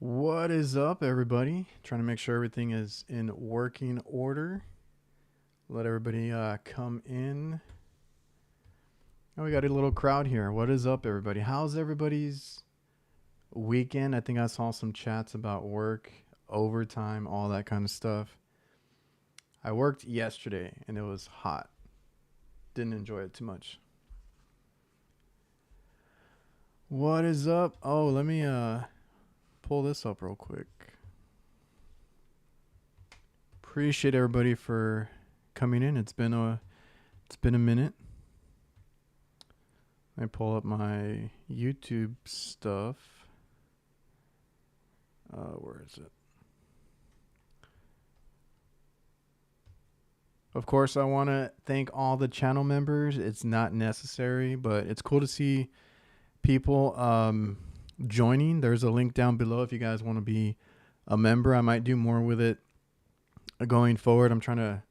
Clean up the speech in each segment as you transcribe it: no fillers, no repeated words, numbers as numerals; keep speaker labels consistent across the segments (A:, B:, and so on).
A: What is up, everybody? Trying to make sure everything is in working order. Let everybody come in. Oh, we got a little crowd here. What is up, everybody? How's everybody's weekend? I think I saw some chats about work, overtime, all that kind of stuff. I worked yesterday and it was hot. Didn't enjoy it too much. What is up? Oh, let me pull this up real quick. Appreciate everybody for coming in. It's been a minute. Let me pull up my YouTube stuff. Where is it? Of course, I want to thank all the channel members. It's not necessary, but it's cool to see people joining. There's a link down below if you guys want to be a member. I might do more with it going forward. I'm trying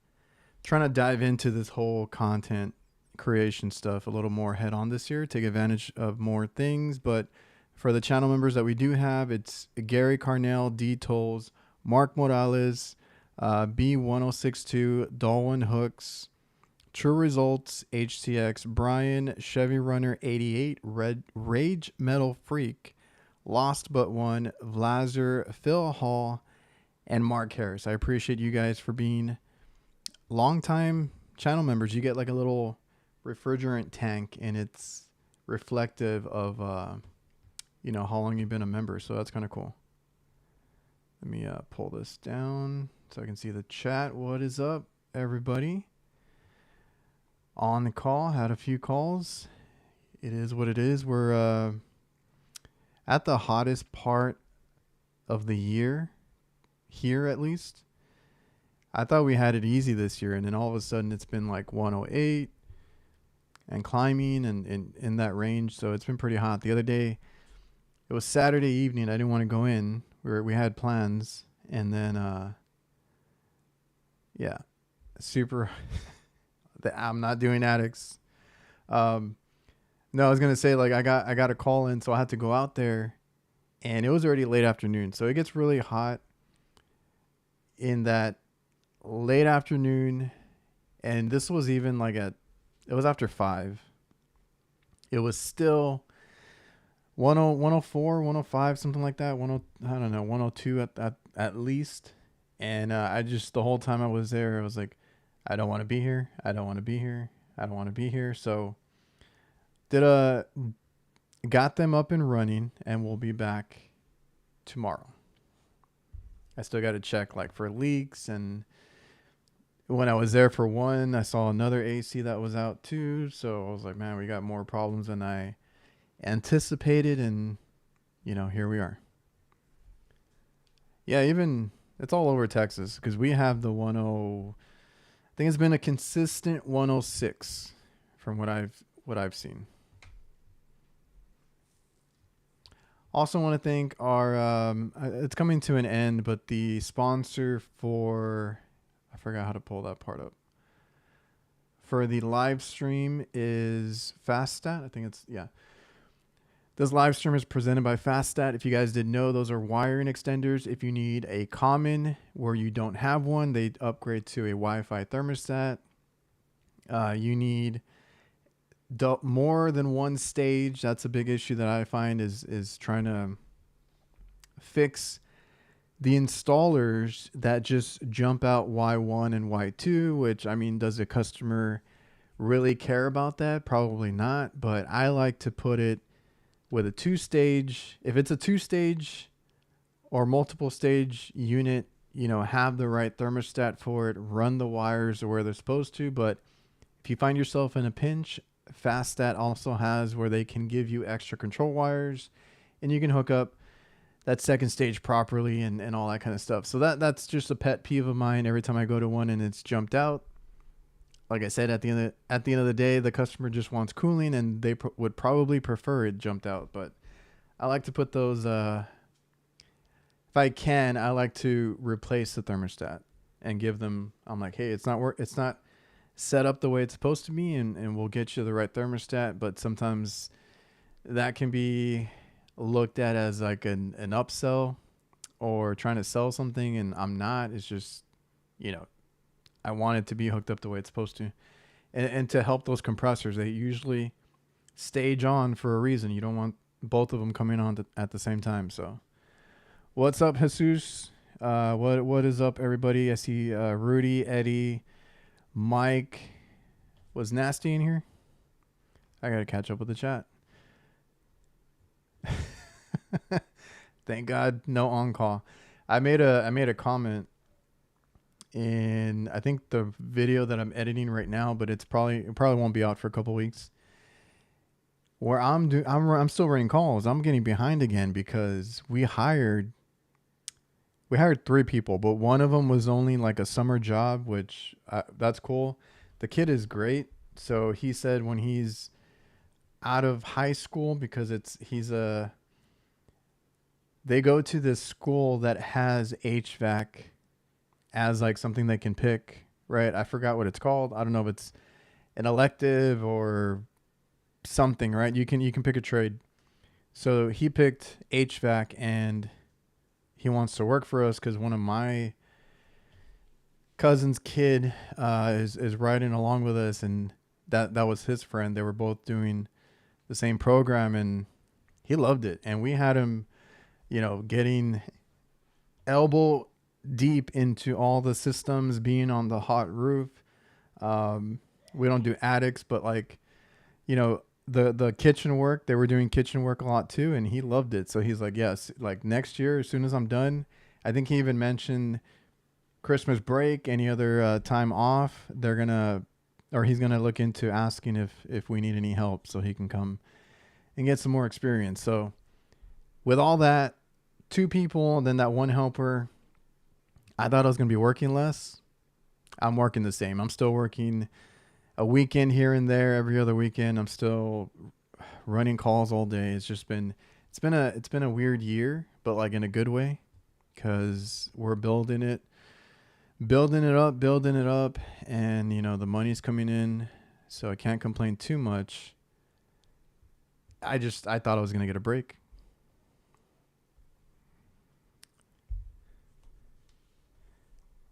A: to dive into this whole content creation stuff a little more head on this year, take advantage of more things. But for the channel members that we do have, it's Gary Carnell, D Tolls, Mark Morales, B1062, Dalwin Hooks, True Results, HTX, Brian, Chevy Runner 88, Rage Metal Freak, Lost But One, Vlazer, Phil Hall, and Mark Harris. I appreciate you guys for being longtime channel members. You get like a little refrigerant tank, and it's reflective of how long you've been a member. So that's kind of cool. Let me pull this down so I can see the chat. What is up, everybody? On the call, had a few calls. It is what it is. We're at the hottest part of the year, here at least. I thought we had it easy this year, and then all of a sudden it's been like 108 and climbing and in that range. So it's been pretty hot. The other day, it was Saturday evening. I didn't want to go in. We had plans, and then super. I'm not doing addicts. No, I was gonna say, like, I got a call in, so I had to go out there, and it was already late afternoon. So it gets really hot in that late afternoon, and this was even like it was after 5. It was still 10, 104, 105, something like that. 10, I don't know, 102 at least. And I just, the whole time I was there, I was like, I don't want to be here. I don't want to be here. I don't want to be here. So got them up and running, and we'll be back tomorrow. I still got to check like for leaks, and when I was there for one, I saw another AC that was out too. So I was like, man, we got more problems than I anticipated, and here we are. Yeah, even it's all over Texas because we have the 10. I think it's been a consistent 106 from what I've seen. Also want to thank our it's coming to an end, but the sponsor for, I forgot how to pull that part up, for the live stream is FASTSTAT. I think it's, yeah. This live stream is presented by FASTSTAT. If you guys didn't know, those are wiring extenders. If you need a common where you don't have one, they upgrade to a Wi-Fi thermostat. You need more than one stage. That's a big issue that I find is trying to fix the installers that just jump out Y1 and Y2, which, I mean, does a customer really care about that? Probably not, but I like to put it with a 2-stage. If it's a 2-stage or multiple stage unit, have the right thermostat for it, run the wires where they're supposed to. But if you find yourself in a pinch, FASTSTAT also has where they can give you extra control wires, and you can hook up that second stage properly and all that kind of stuff. So that's just a pet peeve of mine. Every time I go to one and it's jumped out, like I said, at the end of the day, the customer just wants cooling, and they would probably prefer it jumped out. But I like to put those. If I can, I like to replace the thermostat and give them. I'm like, hey, it's not set up the way it's supposed to be, and we'll get you the right thermostat. But sometimes that can be looked at as like an upsell. or trying to sell something and I'm not. It's just, you know, I want it to be hooked up the way it's supposed to. And to help those compressors, they usually stage on for a reason. You don't want both of them coming on at the same time. So what's up, Jesus? What is up, everybody? I see Rudy, Eddie, Mike. Was Nasty in here? I gotta catch up with the chat. Thank God, no on call. I made a comment in, I think, the video that I'm editing right now, but it probably won't be out for a couple weeks. Where I'm still running calls. I'm getting behind again because we hired 3 people, but one of them was only like a summer job, which that's cool. The kid is great. So he said when he's out of high school, because they go to this school that has HVAC as like something they can pick, right? I forgot what it's called. I don't know if it's an elective or something, right? You can pick a trade. So he picked HVAC and he wants to work for us because one of my cousin's kid is riding along with us, and that was his friend. They were both doing the same program and he loved it. And we had him, you know, getting elbow deep into all the systems, being on the hot roof. We don't do attics, but like, you know, the kitchen work, they were doing kitchen work a lot too. And he loved it. So he's like, yes, like next year, as soon as I'm done, I think he even mentioned Christmas break, any other time off, he's going to look into asking if we need any help so he can come and get some more experience. So with all that, 2 people, then that 1 helper, I thought I was going to be working less. I'm working the same. I'm still working a weekend here and there, every other weekend. I'm still running calls all day. It's been a weird year, but like in a good way, because we're building it up, and you know, the money's coming in, so I can't complain too much. I thought I was going to get a break.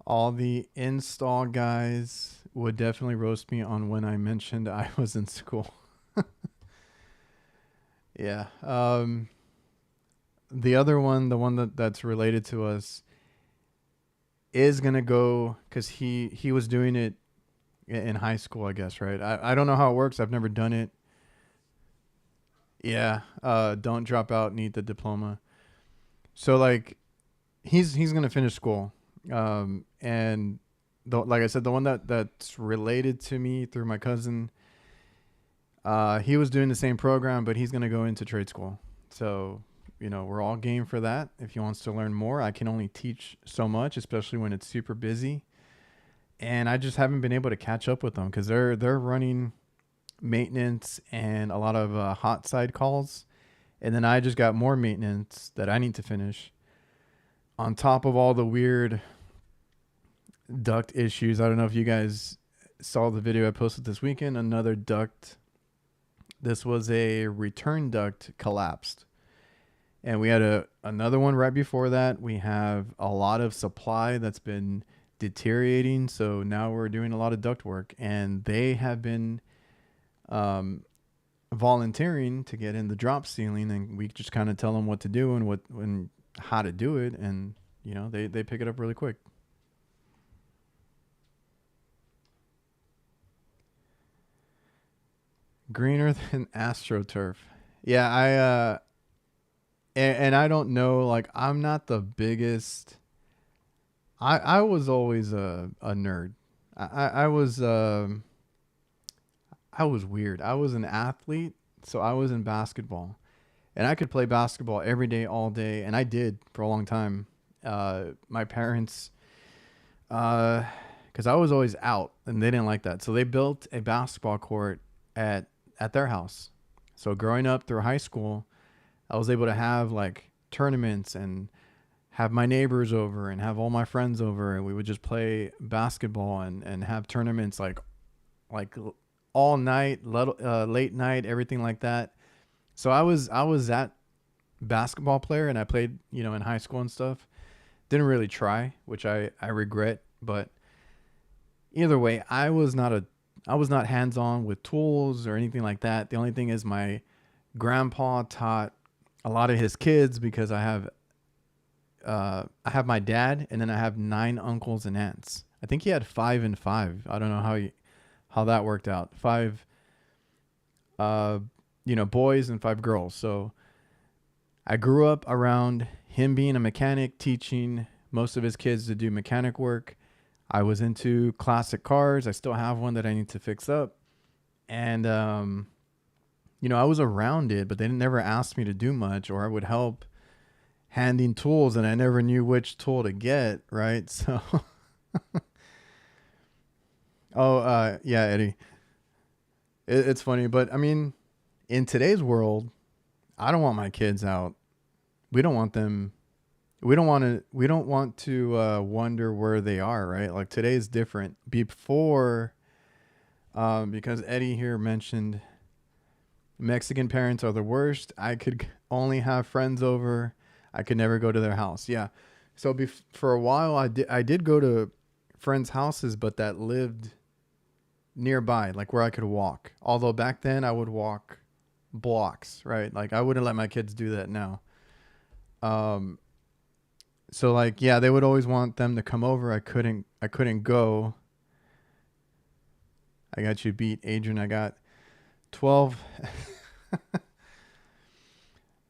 A: All the install guys would definitely roast me on when I mentioned I was in school. Yeah. The other one, the one that's related to us, is going to go because he was doing it in high school, I guess, right? I don't know how it works. I've never done it. Yeah. Don't drop out, need the diploma. So like he's going to finish school. And like I said, the one that's related to me through my cousin, he was doing the same program, but he's going to go into trade school. So, you know, we're all game for that. If he wants to learn more, I can only teach so much, especially when it's super busy. And I just haven't been able to catch up with them because they're running maintenance and a lot of hot side calls. And then I just got more maintenance that I need to finish on top of all the weird duct issues. I don't know if you guys saw the video I posted this weekend. Another duct. This was a return duct collapsed. And we had another one right before that. We have a lot of supply that's been deteriorating. So now we're doing a lot of duct work. And they have been volunteering to get in the drop ceiling. And we just kind of tell them what to do and how to do it. And, you know, they pick it up really quick. Greener than AstroTurf. Yeah, and I don't know, like I'm not the biggest. I was always a nerd. I was weird. I was an athlete, so I was in basketball, and I could play basketball every day, all day, and I did for a long time. My parents, because I was always out, and they didn't like that, so they built a basketball court at their house. So growing up through high school, I was able to have like tournaments and have my neighbors over and have all my friends over, and we would just play basketball and have tournaments like all night, late night, everything like that. So I was that basketball player, and I played, you know, in high school and stuff. Didn't really try, which I regret. But either way, I was not hands on with tools or anything like that. The only thing is my grandpa taught a lot of his kids because I have my dad, and then I have 9 uncles and aunts. I think he had 5 and 5. I don't know how that worked out. 5 boys and 5 girls. So I grew up around him being a mechanic, teaching most of his kids to do mechanic work. I was into classic cars. I still have one that I need to fix up. And, I was around it, but they never asked me to do much, or I would help handing tools, and I never knew which tool to get, right? So, yeah, Eddie. It's funny, but I mean, in today's world, I don't want my kids out. We don't want them. We don't want to. We don't want to wonder where they are, right? Like today's different. Before, because Eddie here mentioned Mexican parents are the worst. I could only have friends over. I could never go to their house. Yeah. So for a while, I did go to friends' houses, but that lived nearby, like where I could walk. Although back then I would walk blocks, right? Like I wouldn't let my kids do that now. Um, so like, yeah, they would always want them to come over. I couldn't go. I got you beat, Adrian. I got 12,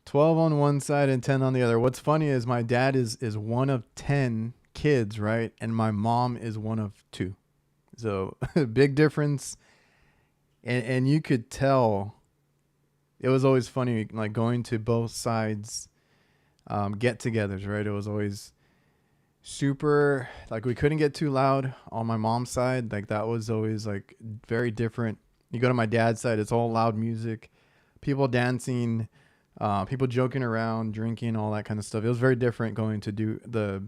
A: 12 on one side and 10 on the other. What's funny is my dad is one of 10 kids, right? And my mom is one of 2. So big difference. And you could tell it was always funny, like going to both sides, get-togethers, right? It was always super, like we couldn't get too loud on my mom's side. Like that was always like very different. You go to my dad's side, it's all loud music, people dancing, people joking around, drinking, all that kind of stuff. It was very different going to do the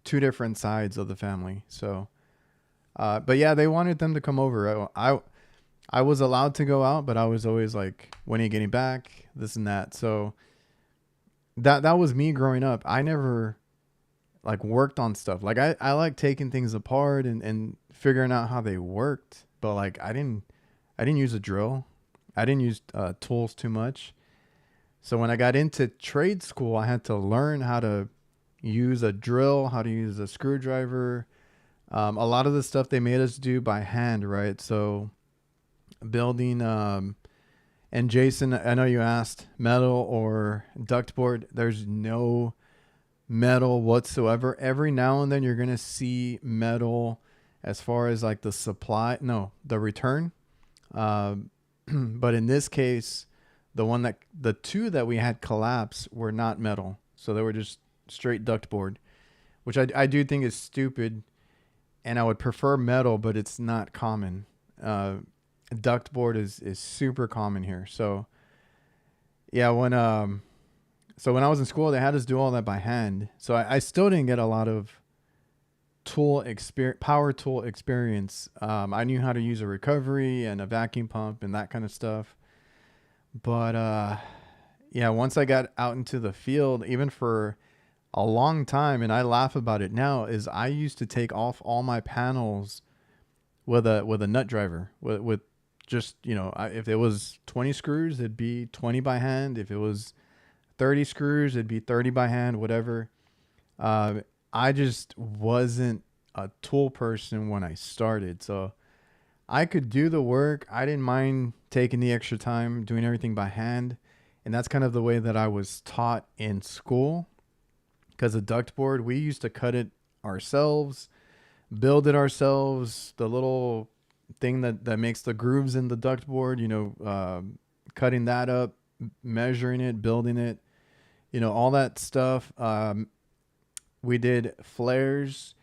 A: 2 different sides of the family. So, but yeah, they wanted them to come over. I was allowed to go out, but I was always like, when are you getting back? This and that. So that was me growing up. I never like worked on stuff. Like I like taking things apart and figuring out how they worked, but like I didn't use a drill. I didn't use tools too much. So when I got into trade school, I had to learn how to use a drill, how to use a screwdriver. A lot of the stuff they made us do by hand, right? So building, and Jason, I know you asked metal or duct board. There's no metal whatsoever. Every now and then you're going to see metal as far as like the return. But in this case, the 2 that we had collapse were not metal. So they were just straight duct board, which I do think is stupid. And I would prefer metal, but it's not common. Duct board is super common here. So yeah, when I was in school, they had us do all that by hand. So I still didn't get a lot of power tool experience. I knew how to use a recovery and a vacuum pump and that kind of stuff. But yeah, once I got out into the field, even for a long time, and I laugh about it now, is I used to take off all my panels with a nut driver, with just, if it was 20 screws, it'd be 20 by hand. If it was 30 screws, it'd be 30 by hand, whatever. I just wasn't a tool person when I started. So I could do the work. I didn't mind taking the extra time doing everything by hand. And that's kind of the way that I was taught in school. Because the duct board, we used to cut it ourselves, build it ourselves. The little thing that makes the grooves in the duct board, cutting that up, measuring it, building it, all that stuff. We did flares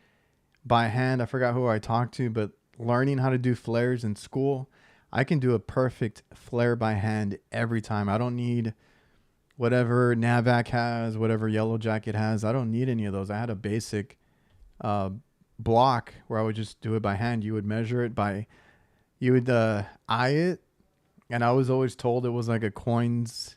A: by hand. I forgot who I talked to, but learning how to do flares in school, I can do a perfect flare by hand every time. I don't need whatever NAVAC has, whatever Yellow Jacket has. I don't need any of those. I had a basic block where I would just do it by hand. You would measure it you would eye it, and I was always told it was like a coin's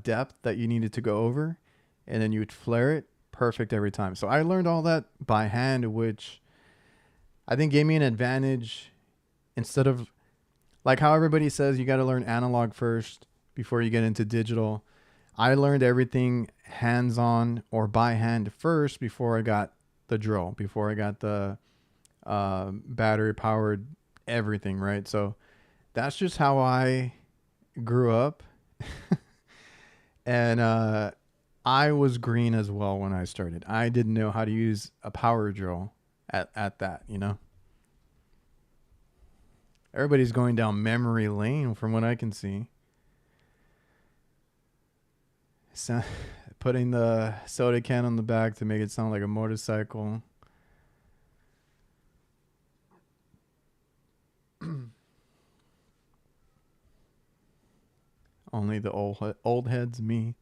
A: depth that you needed to go over, and then you would flare it. perfect every time. So I learned all that by hand, which I think gave me an advantage instead of like how everybody says you got to learn analog first before you get into digital. I learned everything hands on or by hand first before I got the drill, before I got the battery powered everything, right? So that's just how I grew up. And I was green as well when I started. I didn't know how to use a power drill at that, you know? Everybody's going down memory lane from what I can see. So, putting the soda can on the back to make it sound like a motorcycle. Only the old heads, me.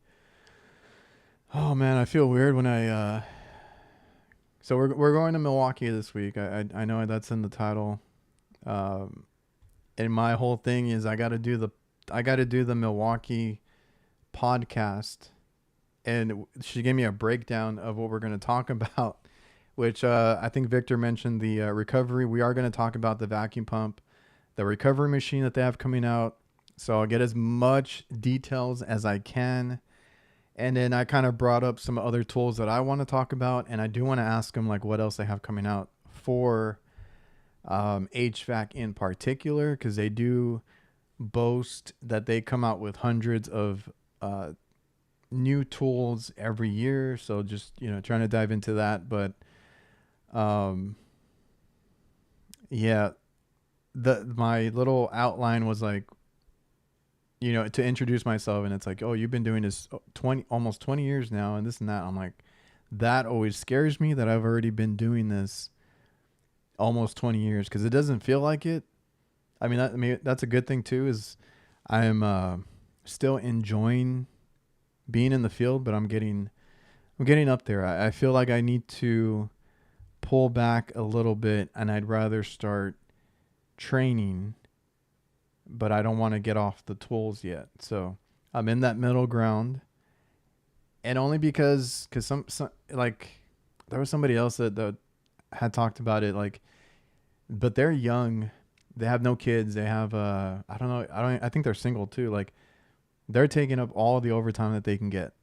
A: Oh man, I feel weird when I. So we're going to Milwaukee this week. I know that's in the title. And my whole thing is I got to do the Milwaukee podcast, and she gave me a breakdown of what we're going to talk about, which I think Victor mentioned the recovery. We are going to talk about the vacuum pump, the recovery machine that they have coming out. So I'll get as much details as I can. And then I kind of brought up some other tools that I want to talk about. And I do want to ask them like what else they have coming out for HVAC in particular, because they do boast that they come out with hundreds of new tools every year. So just, trying to dive into that. But yeah, my little outline was like, to introduce myself, and it's like, oh, you've been doing this almost 20 years now, and this and that. I'm like, that always scares me that I've already been doing this almost 20 years, because it doesn't feel like it. I mean, that's a good thing too, is I'm still enjoying being in the field, but I'm getting up there. I feel like I need to pull back a little bit, and I'd rather start training, but I don't want to get off the tools yet. So I'm in that middle ground, and only because some like there was somebody else that had talked about it, like, but they're young, they have no kids, they have I don't know, I think they're single too. Like, they're taking up all the overtime that they can get.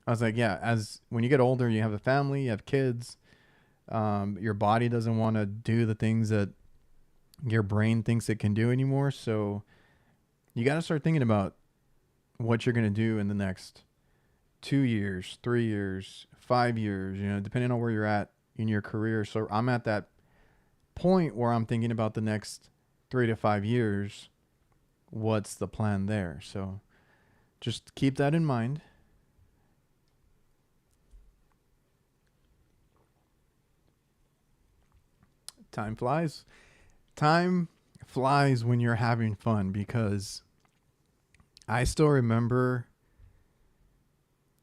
A: I was like, yeah, as when you get older, you have a family, you have kids, your body doesn't want to do the things that your brain thinks it can do anymore. So you got to start thinking about what you're going to do in the next 2 years, 3 years, 5 years, depending on where you're at in your career. So I'm at that point where I'm thinking about the next 3 to 5 years. What's the plan there? So just keep that in mind. Time flies. Time flies when you're having fun, because I still remember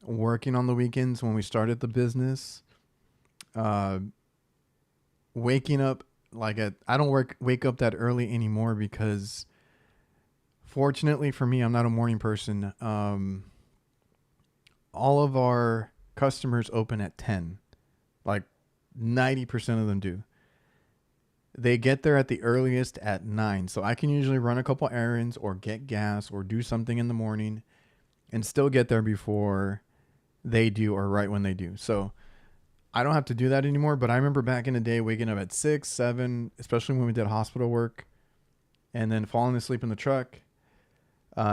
A: working on the weekends when we started the business, waking up I don't wake up that early anymore, because fortunately for me, I'm not a morning person. All of our customers open at 10, like 90% of them do. They get there at the earliest at 9. So I can usually run a couple errands or get gas or do something in the morning and still get there before they do, or right when they do. So I don't have to do that anymore. But I remember back in the day waking up at 6, 7, especially when we did hospital work, and then falling asleep in the truck,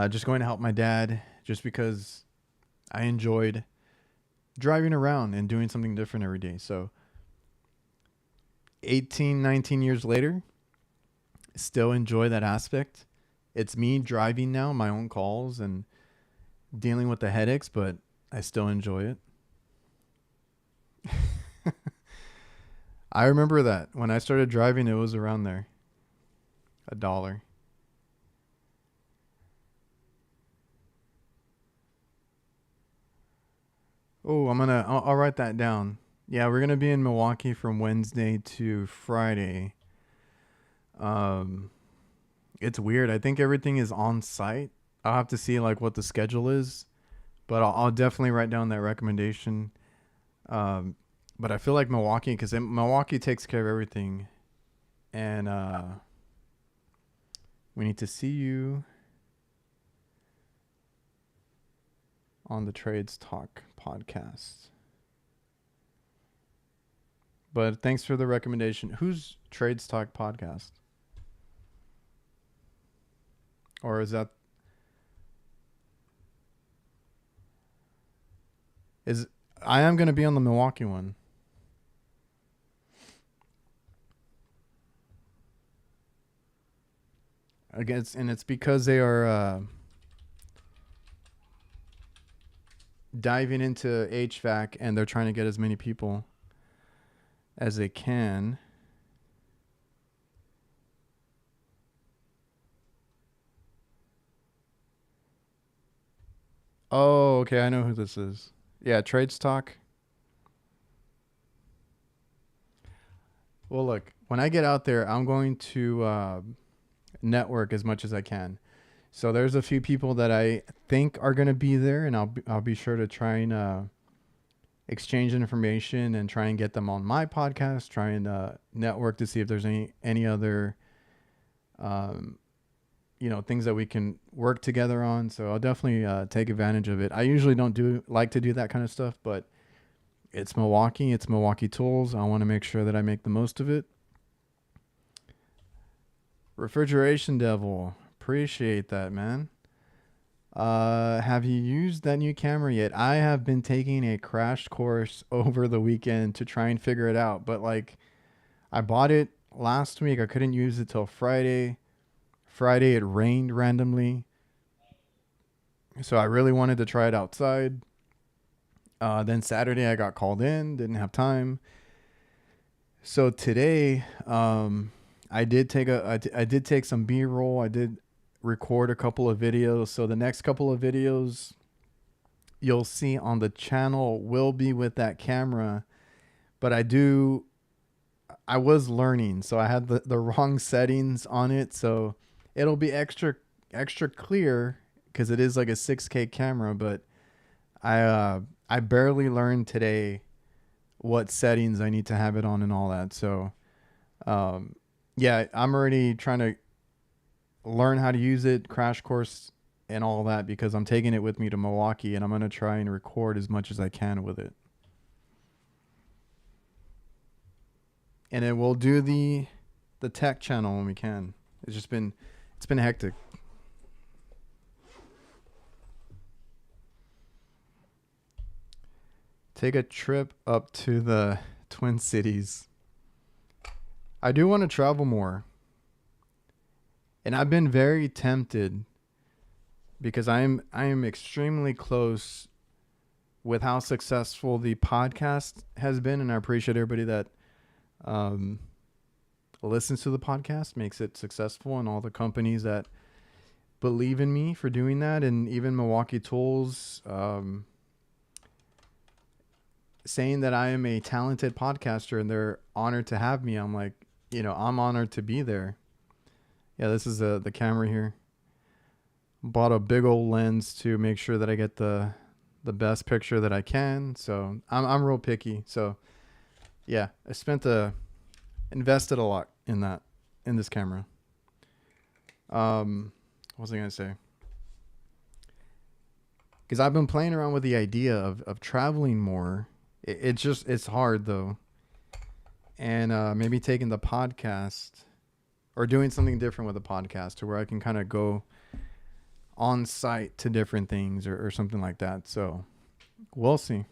A: just going to help my dad, just because I enjoyed driving around and doing something different every day. So 18, 19 years later, still enjoy that aspect. It's me driving now, my own calls and dealing with the headaches, but I still enjoy it. I remember that when I started driving, it was around there, $1. Oh, I'll write that down. Yeah, we're gonna be in Milwaukee from Wednesday to Friday. It's weird. I think everything is on site. I'll have to see like what the schedule is, but I'll definitely write down that recommendation. Um, but I feel like Milwaukee, because Milwaukee takes care of everything, and we need to see you on the Trades Talk podcast. But thanks for the recommendation. Who's Trades Talk podcast? Or is that I am going to be on the Milwaukee one. Against, and it's because they are diving into HVAC and they're trying to get as many people as they can. Oh, okay. I know who this is. Yeah, Trades Talk. Well, look, when I get out there, I'm going to network as much as I can. So there's a few people that I think are going to be there, and I'll be sure to try and exchange information and try and get them on my podcast. Try and network to see if there's any other things that we can work together on. So I'll definitely take advantage of it. I usually don't like to do that kind of stuff, but it's Milwaukee Tools. I want to make sure that I make the most of it. Refrigeration Devil, appreciate that, man. Have you used that new camera yet? I have been taking a crash course over the weekend to try and figure it out, but like I bought it last week. I couldn't use it till Friday. Friday it rained randomly, so I really wanted to try it outside. Then Saturday I got called in, didn't have time. So today, I did take some B-roll. I did record a couple of videos. So the next couple of videos you'll see on the channel will be with that camera. But I was learning, so I had the wrong settings on it. So it'll be extra clear because it is like a 6K camera. But I barely learned today what settings I need to have it on and all that. So yeah, I'm already trying to learn how to use it, crash course and all that, because I'm taking it with me to Milwaukee and I'm going to try and record as much as I can with it. And then we'll do the tech channel when we can. It's been hectic. Take a trip up to the Twin Cities. I do want to travel more. And I've been very tempted because I am extremely close with how successful the podcast has been, and I appreciate everybody that listens to the podcast, makes it successful, and all the companies that believe in me for doing that, and even Milwaukee Tools saying that I am a talented podcaster and they're honored to have me. I'm like, I'm honored to be there. Yeah, this is the camera here. Bought a big old lens to make sure that I get the best picture that I can. So I'm real picky. So yeah, I invested a lot in this camera. What was I gonna say? Because I've been playing around with the idea of traveling more. It's hard though. And maybe taking the podcast or doing something different with the podcast to where I can kind of go on site to different things or something like that. So we'll see.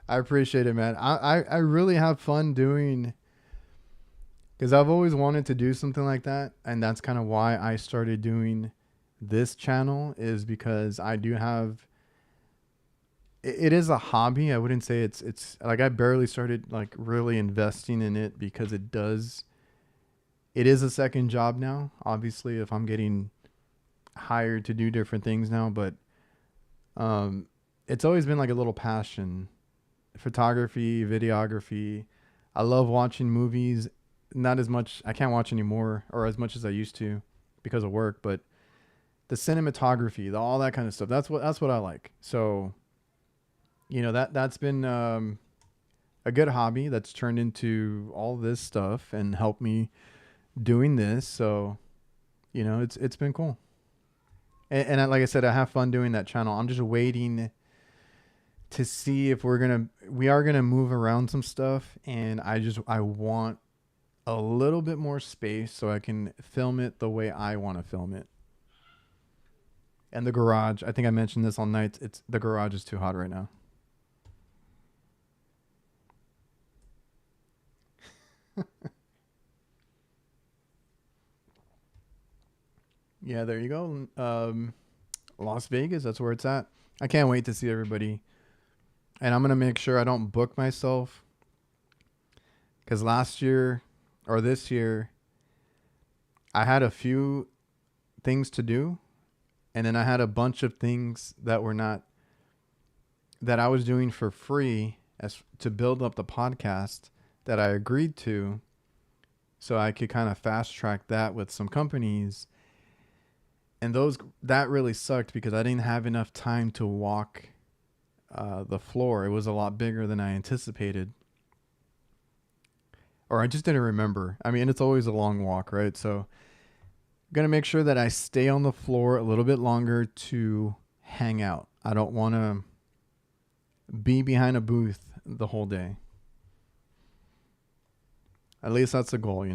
A: I appreciate it, man. I really have fun doing, because I've always wanted to do something like that. And that's kind of why I started doing this channel, is because I do have, it is a hobby. I wouldn't say it's like I barely started like really investing in it, because it is a second job now, obviously, if I'm getting hired to do different things now. But it's always been like a little passion. Photography, videography. I love watching movies. Not as much, I can't watch anymore, or as much as I used to because of work, but the cinematography, all that kind of stuff. That's what I like. So, that's been a good hobby that's turned into all this stuff and helped me doing this. So, it's been cool. And like I said, I have fun doing that channel. I'm just waiting to see if we are gonna move around some stuff, and I want a little bit more space so I can film it the way I want to film it. And the garage, I think I mentioned this on nights. The garage is too hot right now. Yeah, there you go. Las Vegas, that's where it's at. I can't wait to see everybody. And I'm going to make sure I don't book myself. Because last year or this year, I had a few things to do. And then I had a bunch of things that I was doing for free to build up the podcast that I agreed to. So I could kind of fast track that with some companies. And that really sucked because I didn't have enough time to walk the floor. It was a lot bigger than I anticipated. Or I just didn't remember. I mean, it's always a long walk, right? So I'm going to make sure that I stay on the floor a little bit longer to hang out. I don't want to be behind a booth the whole day. At least that's the goal,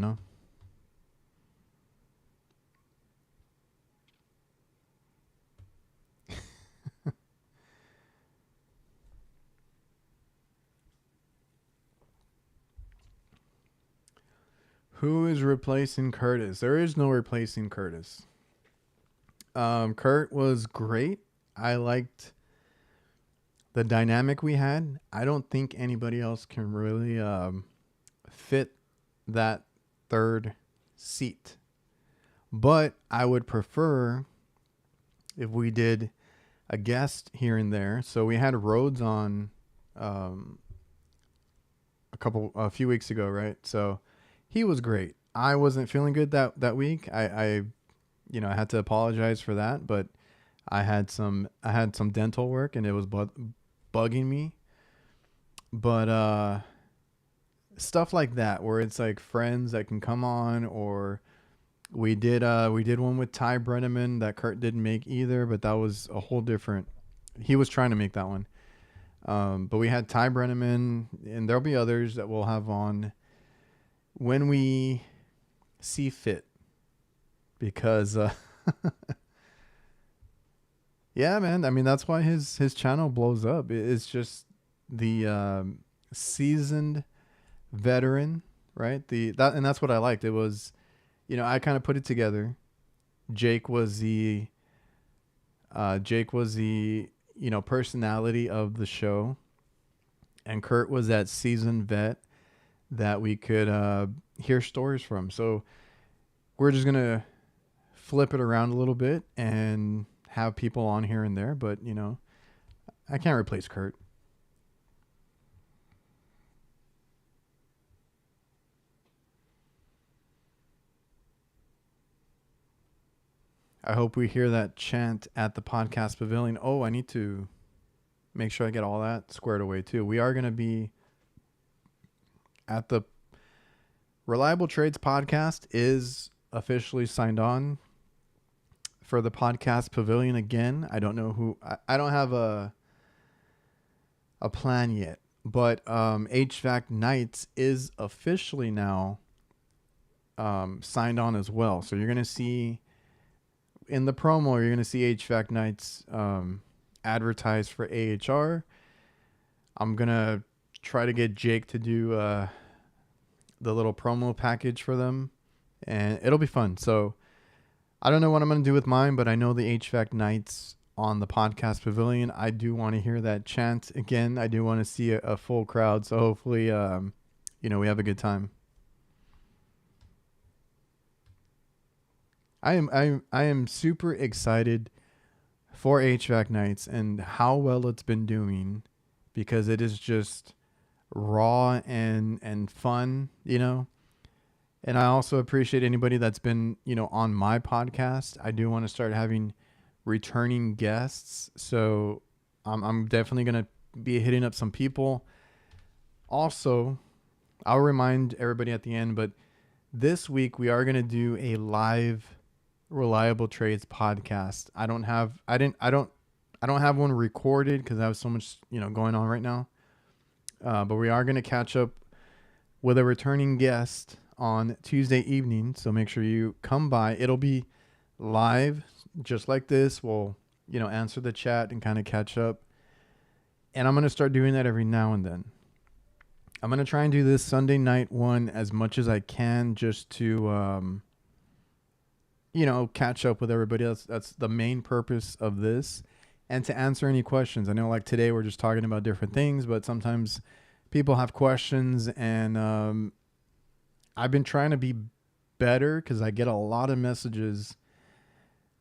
A: Who is replacing Curtis? There is no replacing Curtis. Kurt was great. I liked the dynamic we had. I don't think anybody else can really fit that third seat. But I would prefer if we did a guest here and there. So we had Rhodes on a few weeks ago, right? So he was great. I wasn't feeling good that week. I had to apologize for that, but I had some dental work and it was bugging me. But stuff like that where it's like friends that can come on, or we did one with Ty Brenneman that Kurt didn't make either, but that was a whole different. He was trying to make that one. But we had Ty Brenneman, and there'll be others that we'll have on when we see fit, because yeah, man. I mean, that's why his channel blows up. It's just the seasoned veteran, right? And that's what I liked. It was, I kind of put it together. Jake was the personality of the show, and Kurt was that seasoned vet that we could hear stories from. So we're just gonna flip it around a little bit and have people on here and there, but I can't replace Kurt. I hope we hear that chant at the podcast pavilion. Oh, I need to make sure I get all that squared away too. We are going to be at the Reliable Trades podcast is officially signed on for the podcast pavilion again. I don't know who. I don't have a plan yet, but HVAC Nights is officially now signed on as well. So you're going to see in the promo, you're going to see HVAC Nights advertised for AHR. I'm going to try to get Jake to do the little promo package for them, and it'll be fun. So I don't know what I'm going to do with mine, but I know the HVAC Nights on the podcast pavilion. I do want to hear that chant again. I do want to see a full crowd. So hopefully, we have a good time. I am super excited for HVAC Nights and how well it's been doing, because it is just raw and fun, And I also appreciate anybody that's been, on my podcast. I do want to start having returning guests. So I'm definitely going to be hitting up some people. Also, I'll remind everybody at the end, but this week we are going to do a live Reliable Trades podcast. I don't have one recorded because I have so much, going on right now. But we are going to catch up with a returning guest on Tuesday evening. So make sure you come by. It'll be live just like this. We'll, answer the chat and kind of catch up. And I'm going to start doing that every now and then. I'm going to try and do this Sunday night one as much as I can just to, catch up with everybody else. That's the main purpose of this. And to answer any questions. I know like today we're just talking about different things, but sometimes people have questions, and I've been trying to be better because I get a lot of messages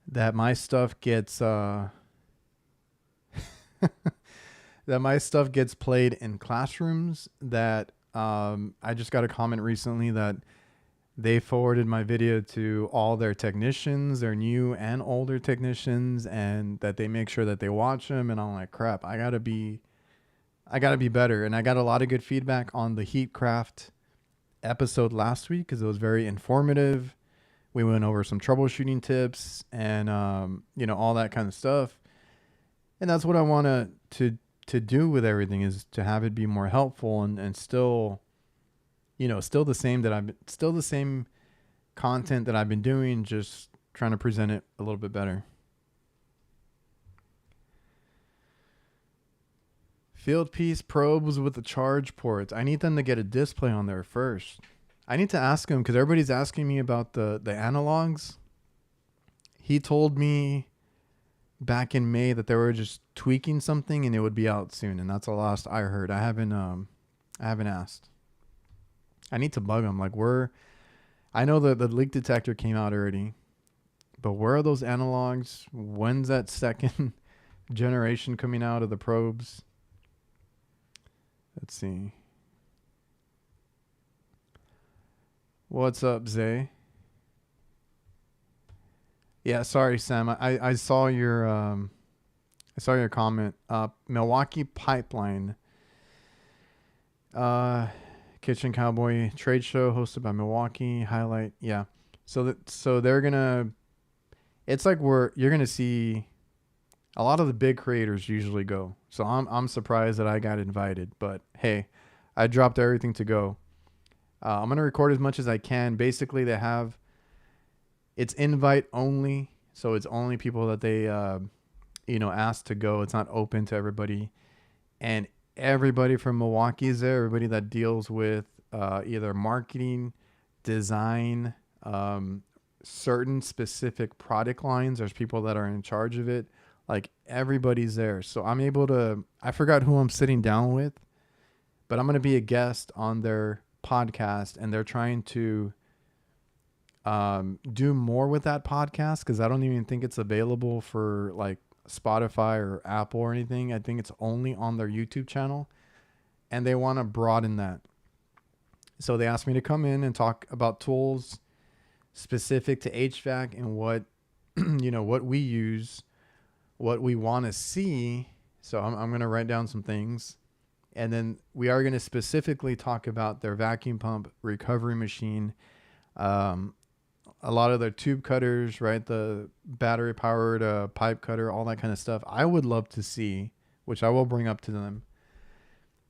A: that my stuff gets that my stuff gets played in classrooms. That I just got a comment recently that they forwarded my video to all their technicians, their new and older technicians, and that they make sure that they watch them. And I'm like, crap, I gotta be better. And I got a lot of good feedback on the Heatcraft episode last week because it was very informative. We went over some troubleshooting tips and, all that kind of stuff. And that's what I want to do with everything, is to have it be more helpful and still, still the same content that I've been doing, just trying to present it a little bit better. Field piece probes with the charge ports. I need them to get a display on there first. I need to ask him because everybody's asking me about the analogs. He told me back in May that they were just tweaking something and it would be out soon, and that's the last I heard. I haven't asked. I need to bug him. Like, I know that the leak detector came out already, but where are those analogs? When's that second generation coming out of the probes? Let's see. What's up, Zay? Yeah, sorry, Sam. I saw your comment. Milwaukee Pipeline. Kitchen Cowboy trade show hosted by Milwaukee highlight. Yeah. So they're gonna. It's like you're gonna see. A lot of the big creators usually go. So I'm surprised that I got invited. But hey, I dropped everything to go. I'm going to record as much as I can. Basically, it's invite only. So it's only people that they, asked to go. It's not open to everybody. And everybody from Milwaukee is there. Everybody that deals with either marketing, design, certain specific product lines. There's people that are in charge of it. Like, everybody's there. So I'm able to, I forgot who I'm sitting down with, but I'm going to be a guest on their podcast, and they're trying to do more with that podcast because I don't even think it's available for like Spotify or Apple or anything. I think it's only on their YouTube channel, and they want to broaden that. So they asked me to come in and talk about tools specific to HVAC and what, what we use, what we want to see. So I'm going to write down some things, and then we are going to specifically talk about their vacuum pump recovery machine, a lot of their tube cutters, right? The battery powered pipe cutter, all that kind of stuff. I would love to see, which I will bring up to them.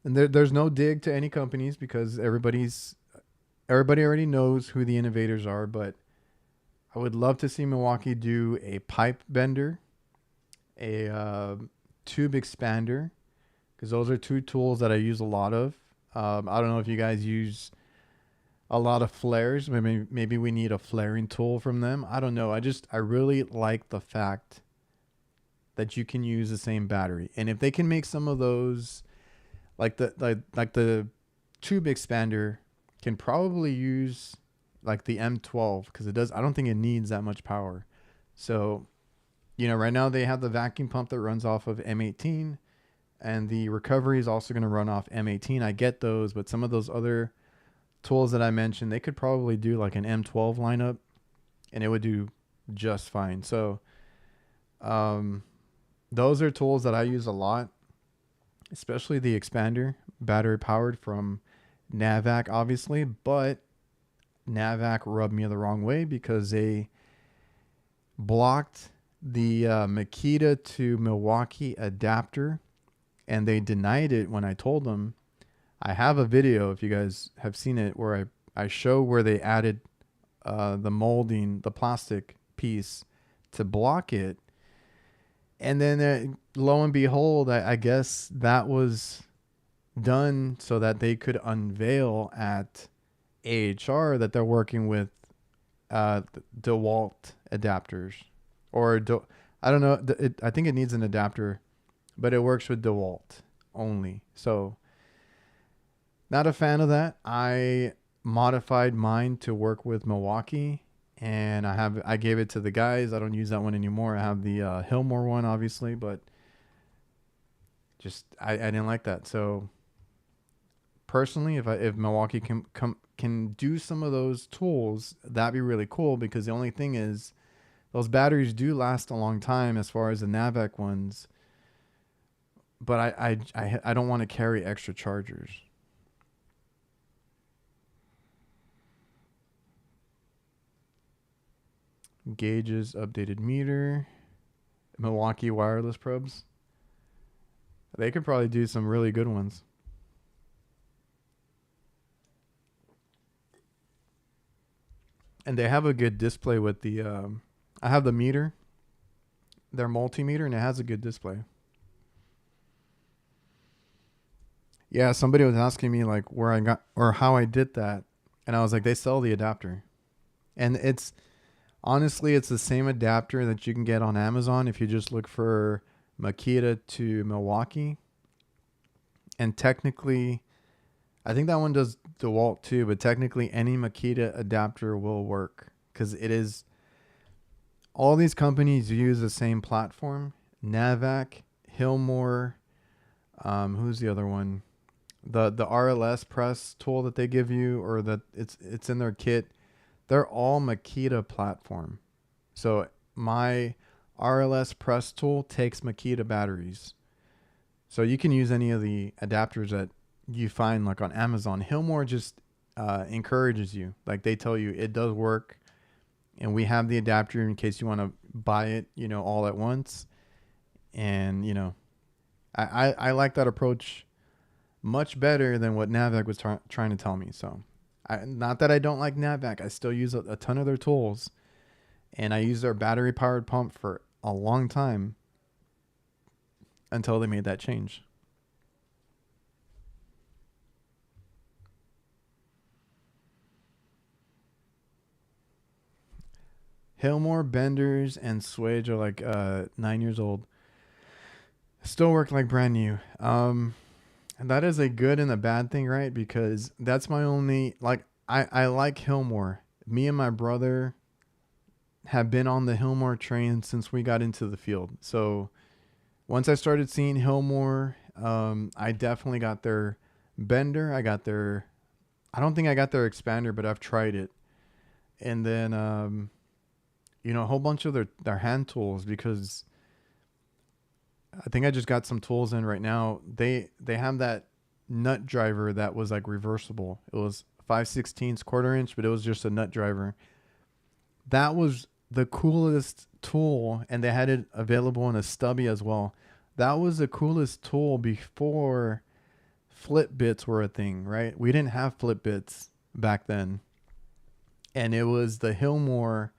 A: And there's no dig to any companies because everybody already knows who the innovators are, but I would love to see Milwaukee do a pipe bender, a tube expander, because those are two tools that I use a lot of. I don't know if you guys use a lot of flares. Maybe we need a flaring tool from them. I don't know. I really like the fact that you can use the same battery, and if they can make some of those, like the tube expander can probably use like the M12 because it does. I don't think it needs that much power. So, right now they have the vacuum pump that runs off of M18, and the recovery is also going to run off M18. I get those, but some of those other tools that I mentioned, they could probably do like an M12 lineup, and it would do just fine. So, Those are tools that I use a lot, especially the expander, battery powered from Navac, obviously. But Navac rubbed me the wrong way because they blocked the Makita to Milwaukee adapter, and they denied it when I told them. I have a video, if you guys have seen it, where I show where they added the molding, the plastic piece to block it. And then lo and behold, I guess that was done so that they could unveil at AHR that they're working with DeWalt adapters. I don't know. I think it needs an adapter, but it works with DeWalt only. So not a fan of that. I modified mine to work with Milwaukee, and I gave it to the guys. I don't use that one anymore. I have the Hillmore one, obviously, but just I didn't like that. So personally, if Milwaukee can do some of those tools, that'd be really cool, because the only thing is those batteries do last a long time as far as the Navac ones, but I don't want to carry extra chargers. Gauges, updated meter, Milwaukee wireless probes. They could probably do some really good ones. And they have a good display with the I have the meter, their multimeter, and it has a good display. Yeah, somebody was asking me like where I got or how I did that, and I was like, they sell the adapter. And it's honestly, it's the same adapter that you can get on Amazon if you just look for Makita to Milwaukee. And technically, I think that one does DeWalt too, but technically any Makita adapter will work, because it is, all these companies use the same platform. Navac, Hillmore, who's the other one? The RLS press tool that they give you, or that it's in their kit. They're all Makita platform. So my RLS press tool takes Makita batteries. So you can use any of the adapters that you find like on Amazon. Hillmore just encourages you. Like they tell you it does work, and we have the adapter in case you want to buy it, all at once. And, I like that approach much better than what Navac was trying to tell me. So not that I don't like Navac. I still use a ton of their tools, and I used their battery powered pump for a long time until they made that change. Hillmore, Benders, and Swage are like 9 years old. Still work like brand new. And that is a good and a bad thing, right? Because that's my only, like, I like Hillmore. Me and my brother have been on the Hillmore train since we got into the field. So once I started seeing Hillmore, I definitely got their bender. I don't think I got their expander, but I've tried it. And then, a whole bunch of their hand tools, because I think I just got some tools in right now. They have that nut driver that was like reversible. It was 5/16 quarter inch, but it was just a nut driver. That was the coolest tool, and they had it available in a stubby as well. That was the coolest tool before flip bits were a thing, right? We didn't have flip bits back then. And it was the Hillmore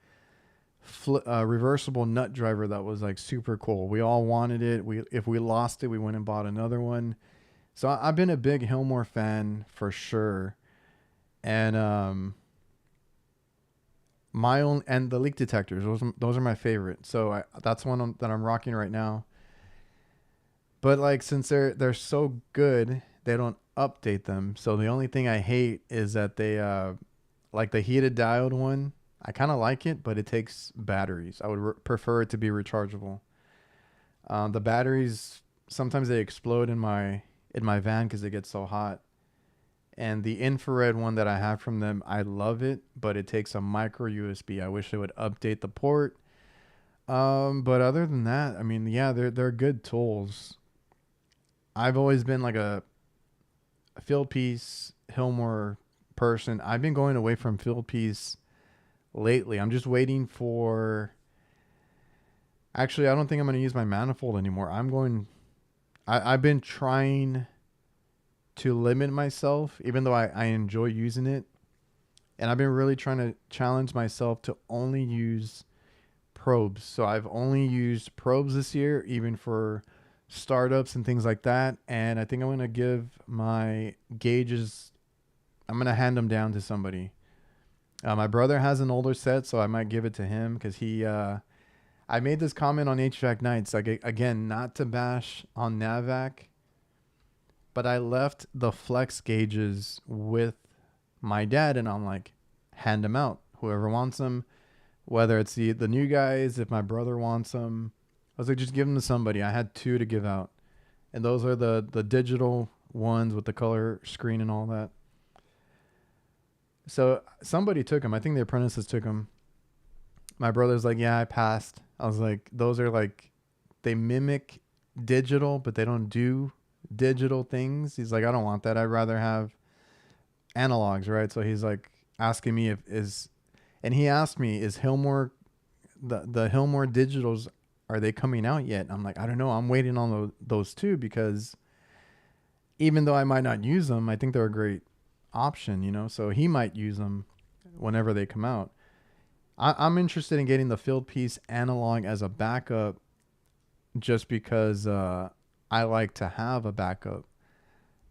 A: reversible nut driver that was like super cool. We all wanted it. If we lost it, we went and bought another one. So I've been a big Hillmore fan for sure. And and the leak detectors, those are my favorite. So that's one that I'm rocking right now. But like, since they're so good, they don't update them. So the only thing I hate is that they like the heated diode one. I kind of like it, but it takes batteries. I would prefer it to be rechargeable. The batteries, sometimes they explode in my van because it gets so hot. And the infrared one that I have from them, I love it, but it takes a micro USB. I wish they would update the port. But other than that, I mean, yeah, they're good tools. I've always been like a field piece Hillmore person. I've been going away from field piece lately. I'm just waiting for. Actually, I don't think I'm going to use my manifold anymore. I've been trying to limit myself, even though I enjoy using it. And I've been really trying to challenge myself to only use probes. So I've only used probes this year, even for startups and things like that. And I think I'm going to give my gauges, I'm going to hand them down to somebody. My brother has an older set, so I might give it to him because I made this comment on HVAC Nights, like, again, not to bash on NAVAC, but I left the flex gauges with my dad, and I'm like, hand them out. Whoever wants them, whether it's the new guys, if my brother wants them, I was like, just give them to somebody. I had two to give out, and those are the digital ones with the color screen and all that. So somebody took them. I think the apprentices took them. My brother's like, yeah, I passed. I was like, those are like, they mimic digital, but they don't do digital things. He's like, I don't want that. I'd rather have analogs, right? So he's like asking me and he asked me, is Hillmore, the Hillmore digitals, are they coming out yet? I'm like, I don't know. I'm waiting on those two because even though I might not use them, I think they're a great option, you know? So he might use them whenever they come out. I'm interested in getting the field piece analog as a backup just because I like to have a backup.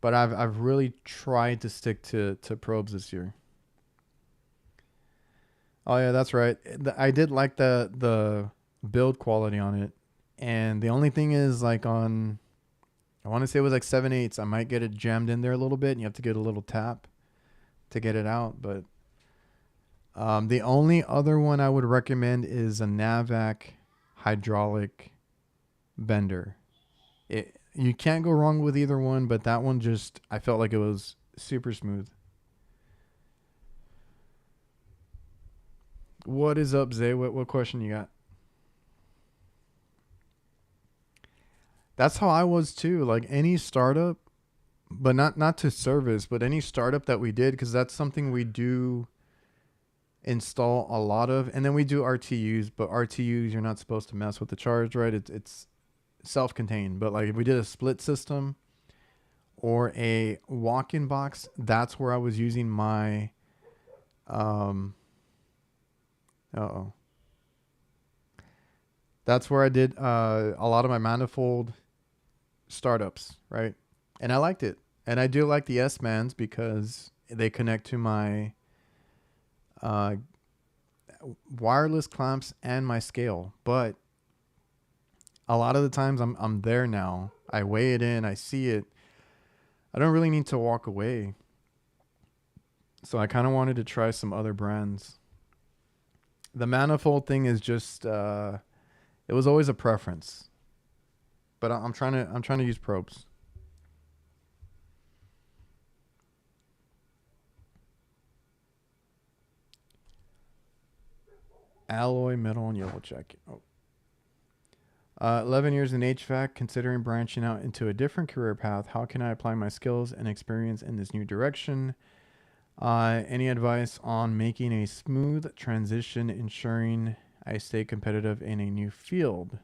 A: But I've really tried to stick to probes this year. Oh yeah, that's right. I did like the build quality on it. And the only thing is like I want to say it was like 7/8. I might get it jammed in there a little bit and you have to get a little tap to get it out, but the only other one I would recommend is a NAVAC hydraulic bender. You can't go wrong with either one, but that one just, I felt like it was super smooth. What is up, Zay? What question you got? That's how I was too. Like any startup, but not to service, but any startup that we did, because that's something we do install a lot of, and then we do RTUs, but RTUs you're not supposed to mess with the charge, right? It's self-contained, but like if we did a split system or a walk-in box, that's where I was using my that's where I did a lot of my manifold startups, right? And I liked it. And I do like the S-Mans because they connect to my uh, wireless clamps and my scale. But a lot of the times I'm there now. I weigh it in, I see it. I don't really need to walk away. So I kind of wanted to try some other brands. The manifold thing is just it was always a preference. But I'm trying to use probes. Alloy, metal, and yellow jacket. Oh. 11 years in HVAC, considering branching out into a different career path. How can I apply my skills and experience in this new direction? Any advice on making a smooth transition, ensuring I stay competitive in a new field?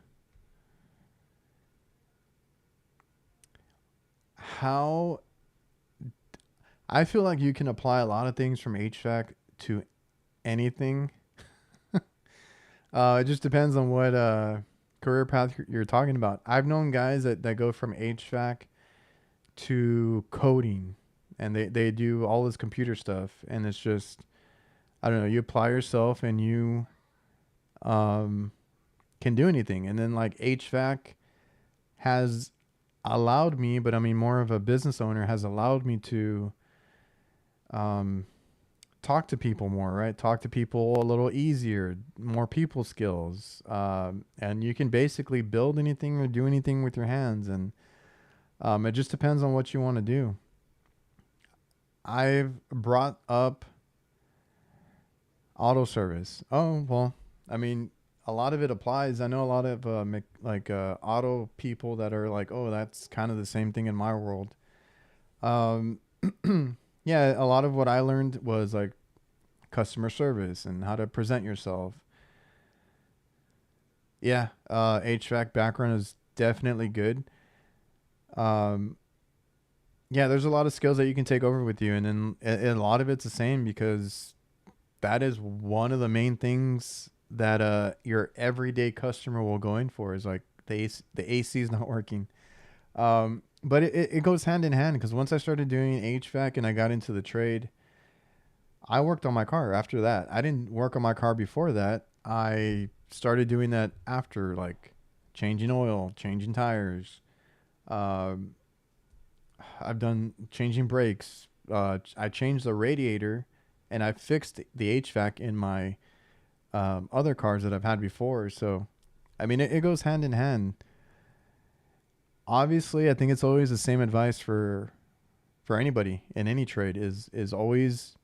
A: How I feel like you can apply a lot of things from HVAC to anything. It just depends on what career path you're talking about. I've known guys that go from HVAC to coding, and they do all this computer stuff, and it's just, I don't know, you apply yourself and you can do anything. And then like HVAC has allowed me, but I mean more of a business owner has allowed me to talk to people more, right? Talk to people a little easier, more people skills. And you can basically build anything or do anything with your hands. And it just depends on what you want to do. I've brought up auto service. Oh, well, I mean, a lot of it applies. I know a lot of auto people that are like, oh, that's kind of the same thing in my world. Um, yeah, a lot of what I learned was like customer service and how to present yourself. Yeah, HVAC background is definitely good. Um, yeah, there's a lot of skills that you can take over with you, and then a lot of it's the same because that is one of the main things that your everyday customer will go in for is like the AC is not working. But it goes hand in hand because once I started doing HVAC and I got into the trade, I worked on my car after that. I didn't work on my car before that. I started doing that after, like changing oil, changing tires. Um, I've done changing brakes. I changed the radiator and I fixed the HVAC in my other cars that I've had before. So, I mean, it goes hand in hand. Obviously, I think it's always the same advice for anybody in any trade is always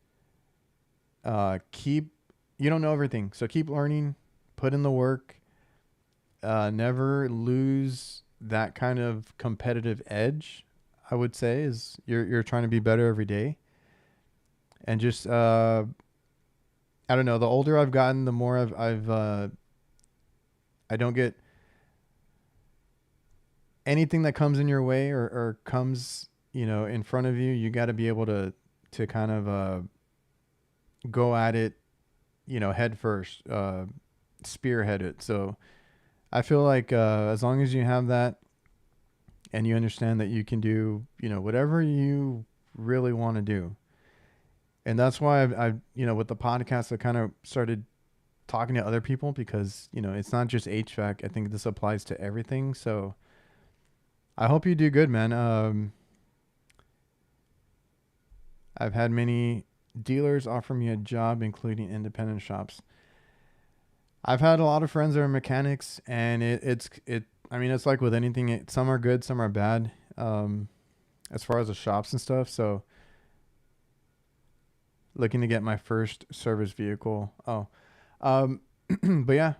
A: keep. You don't know everything, so keep learning, put in the work. Never lose that kind of competitive edge. I would say is you're trying to be better every day, and just I don't know. The older I've gotten, the more I don't get anything that comes in your way or comes, in front of you. You got to be able to kind of go at it, head first, spearhead it. So I feel like as long as you have that and you understand that you can do, whatever you really want to do. And that's why with the podcast, I kind of started talking to other people because, it's not just HVAC. I think this applies to everything. So I hope you do good, man. I've had many dealers offer me a job, including independent shops. I've had a lot of friends that are mechanics, and I mean, it's like with anything. Some are good, some are bad. As far as the shops and stuff. So, looking to get my first service vehicle. Oh, um, but yeah.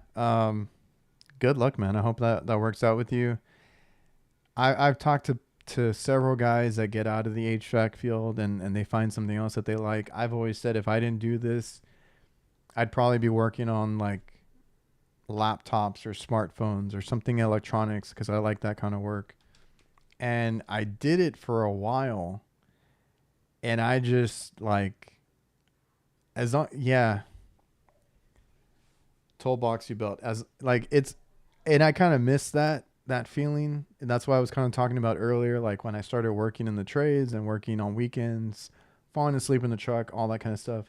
A: Good luck, man. I hope that works out with you. I've talked to several guys that get out of the HVAC field and they find something else that they like. I've always said if I didn't do this, I'd probably be working on like laptops or smartphones or something electronics because I like that kind of work. And I did it for a while, and I just like as long yeah, toolbox you built as like it's, and I kind of miss that feeling. And that's why I was kind of talking about earlier, like when I started working in the trades and working on weekends, falling asleep in the truck, all that kind of stuff.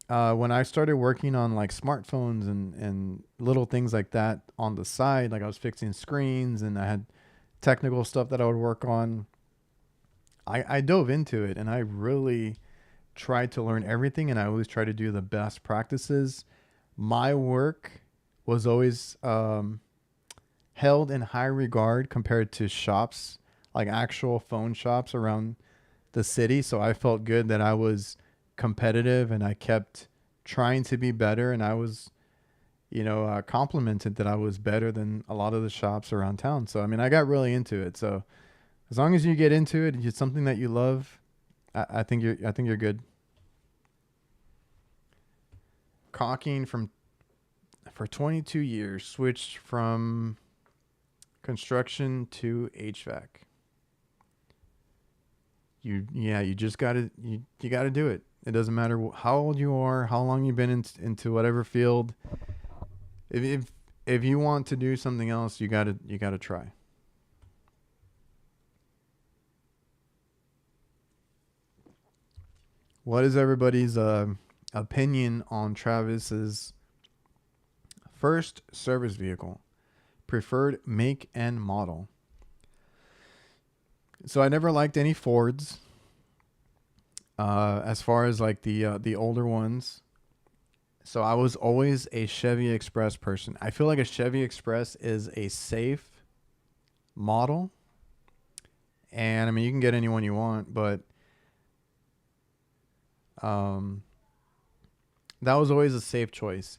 A: When I started working on like smartphones and little things like that on the side, like I was fixing screens and I had technical stuff that I would work on. I dove into it and I really tried to learn everything, and I always try to do the best practices. My work was always held in high regard compared to shops, like actual phone shops around the city. So I felt good that I was competitive and I kept trying to be better. And I was, complimented that I was better than a lot of the shops around town. So, I mean, I got really into it. So as long as you get into it, it's something that you love. I think you're good. Caulking for 22 years, switched from construction to HVAC. You just you gotta do it. It doesn't matter how old you are, how long you've been into whatever field. If you want to do something else, you gotta try. What is everybody's opinion on Travis's first service vehicle, preferred make and model? So I never liked any Fords. As far as like the older ones. So I was always a Chevy Express person. I feel like a Chevy Express is a safe model. And I mean, you can get anyone you want, but that was always a safe choice.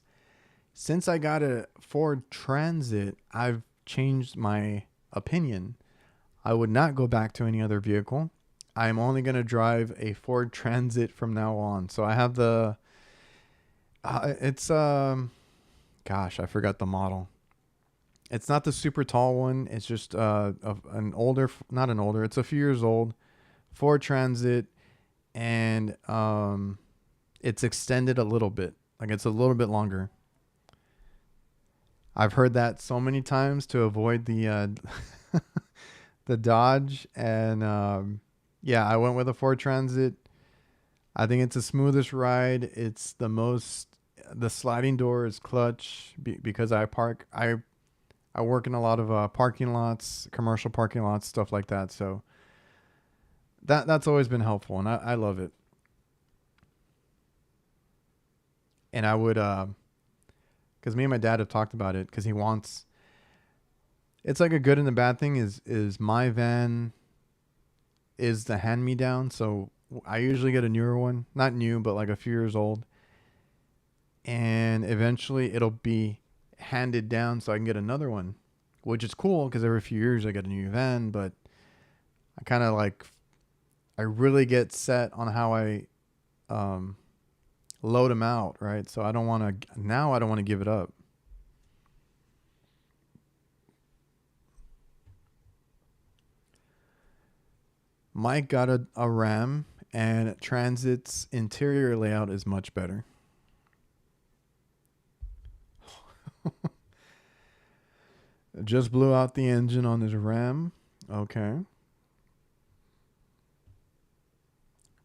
A: Since I got a Ford Transit, I've changed my opinion. I would not go back to any other vehicle. I'm only going to drive a Ford Transit from now on. So I have the it's gosh, I forgot the model. It's not the super tall one. It's just an older, not an older. It's a few years old Ford Transit, and it's extended a little bit. Like it's a little bit longer. I've heard that so many times to avoid the the Dodge, and yeah, I went with a Ford Transit. I think it's the smoothest ride. It's the most. The sliding door is clutch because I work in a lot of parking lots, commercial parking lots, stuff like that. So that's always been helpful, and I love it. And I would because me and my dad have talked about it because he wants. It's like a good and a bad thing is my van is the hand me down, so I usually get a newer one, not new, but like a few years old, and eventually it'll be handed down so I can get another one, which is cool because every few years I get a new van. But I kind of like I really get set on how I um, load them out, right? So I don't want to now. I don't want to give it up. Mike got a Ram, and Transit's interior layout is much better. Just blew out the engine on his Ram. Okay.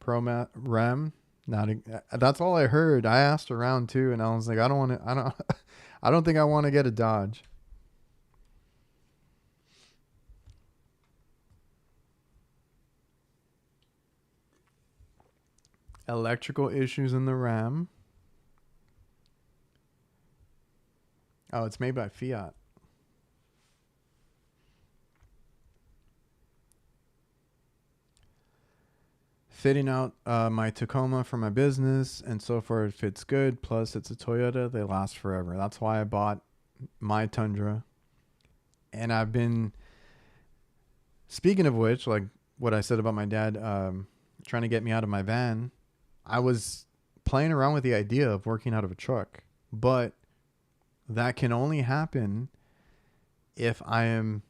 A: Ram. Not a, that's all I heard. I asked around too, and I was like, I don't want to. I don't. I don't think I want to get a Dodge. Electrical issues in the Ram. Oh, it's made by Fiat. Fitting out my Tacoma for my business, and so far it fits good. Plus, it's a Toyota; they last forever. That's why I bought my Tundra. And I've been speaking of which, like what I said about my dad trying to get me out of my van. I was playing around with the idea of working out of a truck, but that can only happen if I am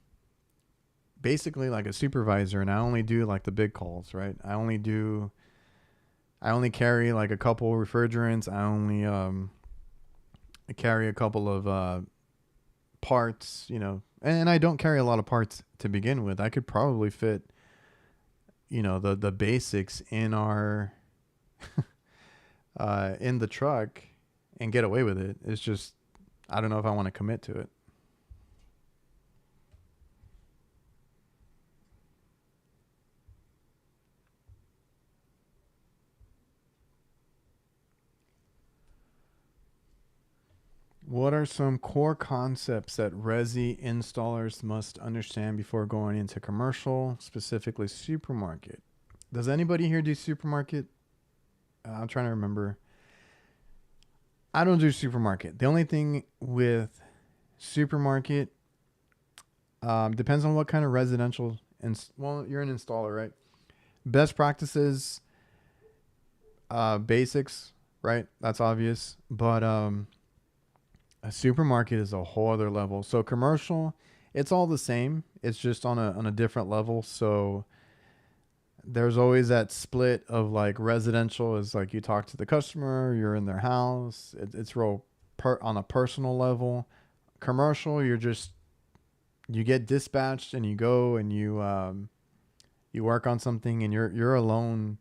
A: basically like a supervisor and I only do like the big calls, right? I only carry like a couple refrigerants. I only carry a couple of parts, and I don't carry a lot of parts to begin with. I could probably fit, the basics in our in the truck and get away with it. It's just I don't know if I want to commit to it. What are some core concepts that Resi installers must understand before going into commercial, specifically supermarket? Does anybody here do supermarket? I'm trying to remember. I don't do supermarket. The only thing with supermarket depends on what kind of residential. Well, you're an installer, right? Best practices, basics, right? That's obvious. But a supermarket is a whole other level. So commercial, it's all the same. It's just on a different level. So there's always that split of like residential is like you talk to the customer, you're in their house. It's real on a personal level. Commercial, you get dispatched and you go and you work on something and you're alone,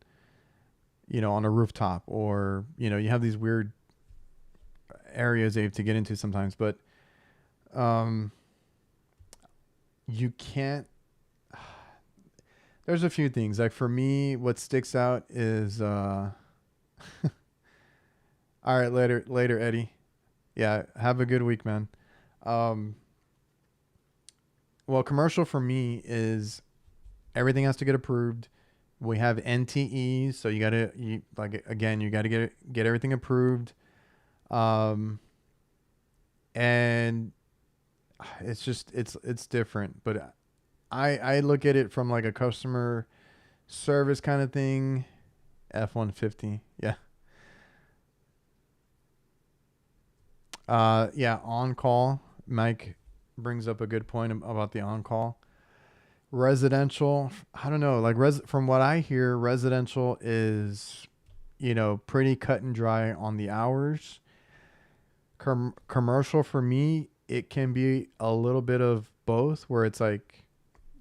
A: on a rooftop, or you have these weird areas that you have to get into sometimes, but um you can't. There's a few things like for me what sticks out is all right, later Eddie. Yeah, have a good week, man. um well, commercial for me is everything has to get approved. We have NTEs, so you like again, you got to get everything approved. um and it's different. But I look at it from like a customer service kind of thing. F-150, yeah. Yeah, on call. Mike brings up a good point about the on call. Residential, I don't know. Like from what I hear, residential is, pretty cut and dry on the hours. Commercial for me, it can be a little bit of both, where it's like,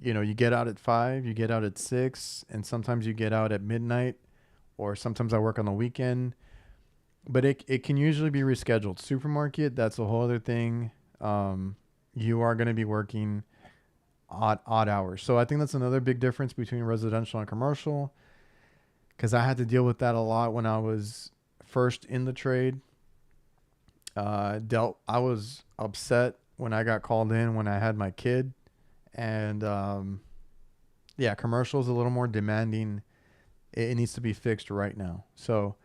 A: you get out at 5, you get out at 6, and sometimes you get out at midnight, or sometimes I work on the weekend. But it can usually be rescheduled. Supermarket, that's a whole other thing. You are going to be working odd hours. So I think that's another big difference between residential and commercial, because I had to deal with that a lot when I was first in the trade. I was upset when I got called in when I had my kid, and yeah, commercial is a little more demanding. It needs to be fixed right now. So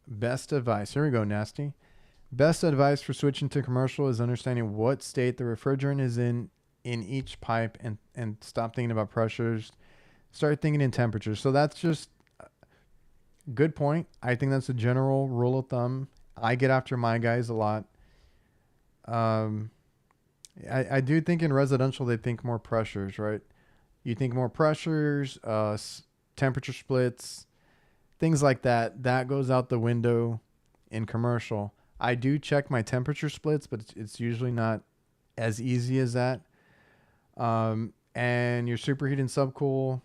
A: best advice. Here we go, Nasty. Best advice for switching to commercial is understanding what state the refrigerant is in each pipe, and stop thinking about pressures. Start thinking in temperatures. So that's just good point. I think that's a general rule of thumb. I get after my guys a lot. I do think in residential they think more pressures, right? You think more pressures, temperature splits, things like that. That goes out the window in commercial. I do check my temperature splits, but it's usually not as easy as that. And your superheat and subcool,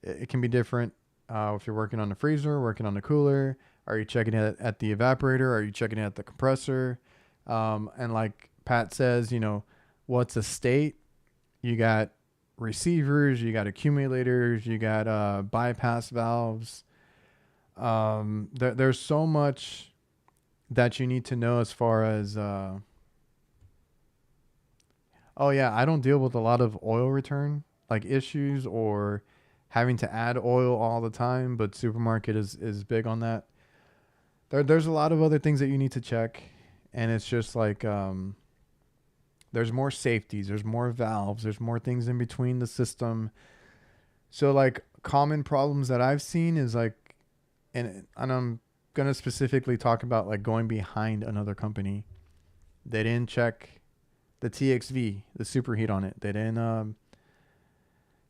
A: it can be different. If you're working on the freezer, working on the cooler, are you checking it at the evaporator? Are you checking it at the compressor? And like Pat says, what's a state? You got receivers, you got accumulators, you got bypass valves. There's so much that you need to know as far as oh yeah, I don't deal with a lot of oil return like issues or having to add oil all the time, but supermarket is big on that. There's a lot of other things that you need to check, and it's just like there's more safeties, there's more valves, there's more things in between the system. So like common problems that I've seen is like, and I'm gonna specifically talk about like going behind another company. They didn't check the TXV, the superheat on it. They didn't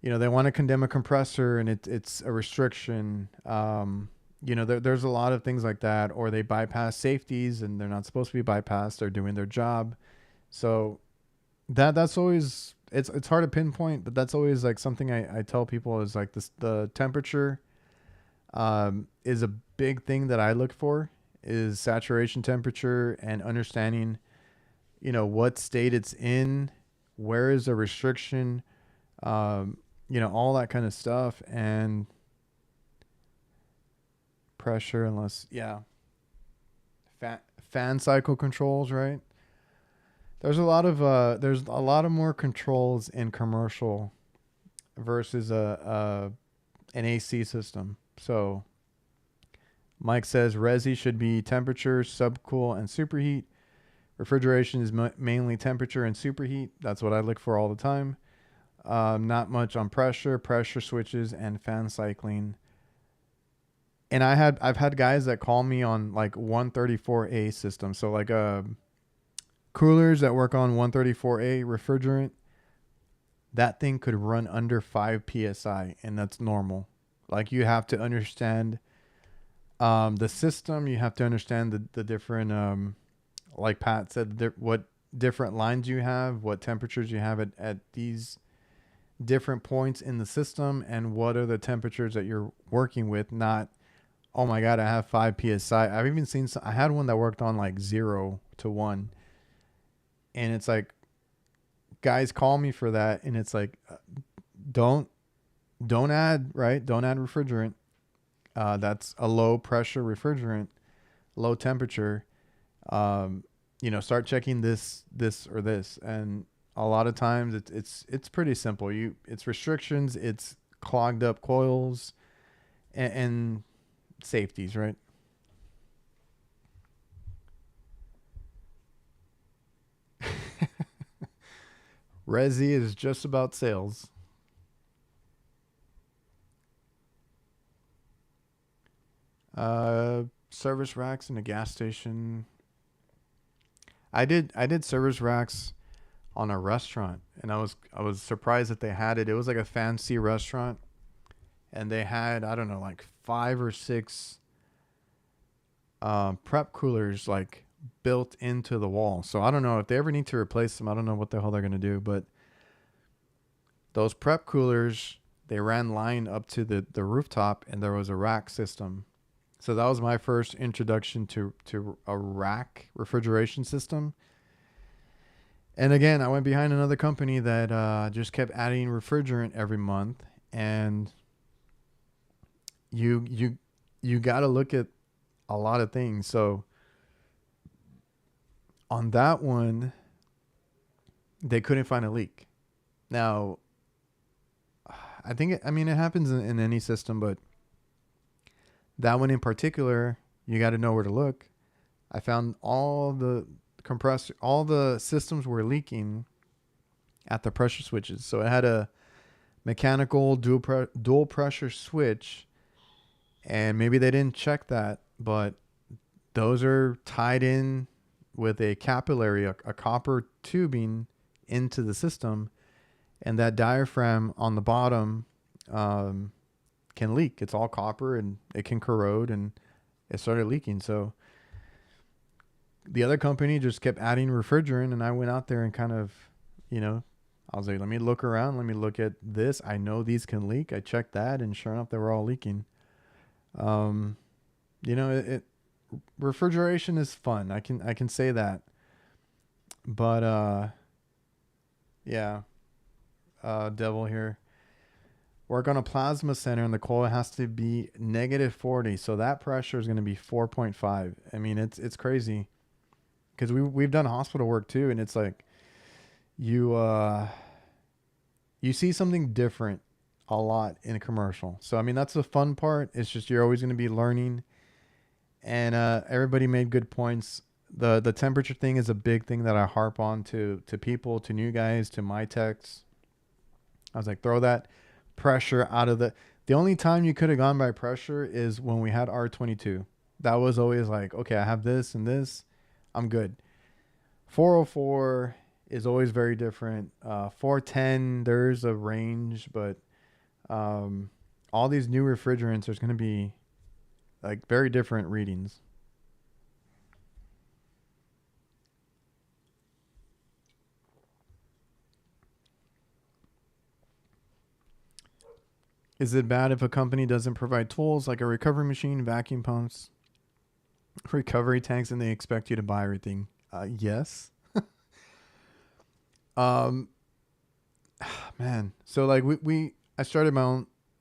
A: they want to condemn a compressor, and it's a restriction. There's a lot of things like that, or they bypass safeties and they're not supposed to be bypassed. They're doing their job. So that's always, it's hard to pinpoint, but that's always like something I tell people is like this, the temperature is a big thing that I look for, is saturation temperature and understanding, what state it's in, where is the restriction, all that kind of stuff, and pressure, unless, yeah, fan cycle controls, right? There's a lot of more controls in commercial versus an AC system. So Mike says resi should be temperature, subcool, and superheat. Refrigeration is mainly temperature and superheat. That's what I look for all the time. Not much on pressure switches, and fan cycling. And I've had guys that call me on like 134A system. So like coolers that work on 134A refrigerant, that thing could run under 5 psi, and that's normal. Like you have to understand the system. You have to understand the different, like Pat said, what different lines you have, what temperatures you have at these different points in the system, and what are the temperatures that you're working with. Not, oh my God, I have 5 psi. I've even seen I had one that worked on like 0 to 1, and it's like guys call me for that, and it's like don't add, right? Don't add refrigerant. That's a low pressure refrigerant, low temperature. Start checking this or this, and a lot of times it's pretty simple. It's restrictions, it's clogged up coils, and safeties, right? Resi is just about sales. Service racks in a gas station. I did service racks on a restaurant, and I was surprised that they had it. It was like a fancy restaurant, and they had, I don't know, like 5 or 6 prep coolers like built into the wall. So I don't know if they ever need to replace them. I don't know what the hell they're gonna do, but those prep coolers, they ran line up to the rooftop, and there was a rack system. So that was my first introduction to a rack refrigeration system. And again, I went behind another company that just kept adding refrigerant every month, and you got to look at a lot of things. So on that one, they couldn't find a leak. Now, I mean, it happens in any system, but that one in particular, you got to know where to look. I found all the compressor, all the systems were leaking at the pressure switches. So it had a mechanical dual pressure switch, and maybe they didn't check that, but those are tied in with a capillary, a copper tubing into the system, and that diaphragm on the bottom can leak. It's all copper, and it can corrode, and it started leaking. So the other company just kept adding refrigerant, and I went out there and kind of, I was like, let me look around. Let me look at this. I know these can leak. I checked that, and sure enough, they were all leaking. Refrigeration is fun. I can say that. But yeah, Devil here. Work on a plasma center, and the coil has to be -40. So that pressure is going to be 4.5. I mean, it's crazy, because we've done hospital work too, and it's like you see something different a lot in a commercial. So I mean, that's the fun part. It's just you're always going to be learning, and everybody made good points. The temperature thing is a big thing that I harp on to people, to new guys, to my techs. I was like, throw that pressure out of the only time you could have gone by pressure is when we had R22. That was always like, okay, I have this and this, I'm good. 404 is always very different. 410, there's a range, but all these new refrigerants, there's going to be like very different readings. Is it bad if a company doesn't provide tools like a recovery machine, vacuum pumps, recovery tanks, and they expect you to buy everything? Yes. Man. So like we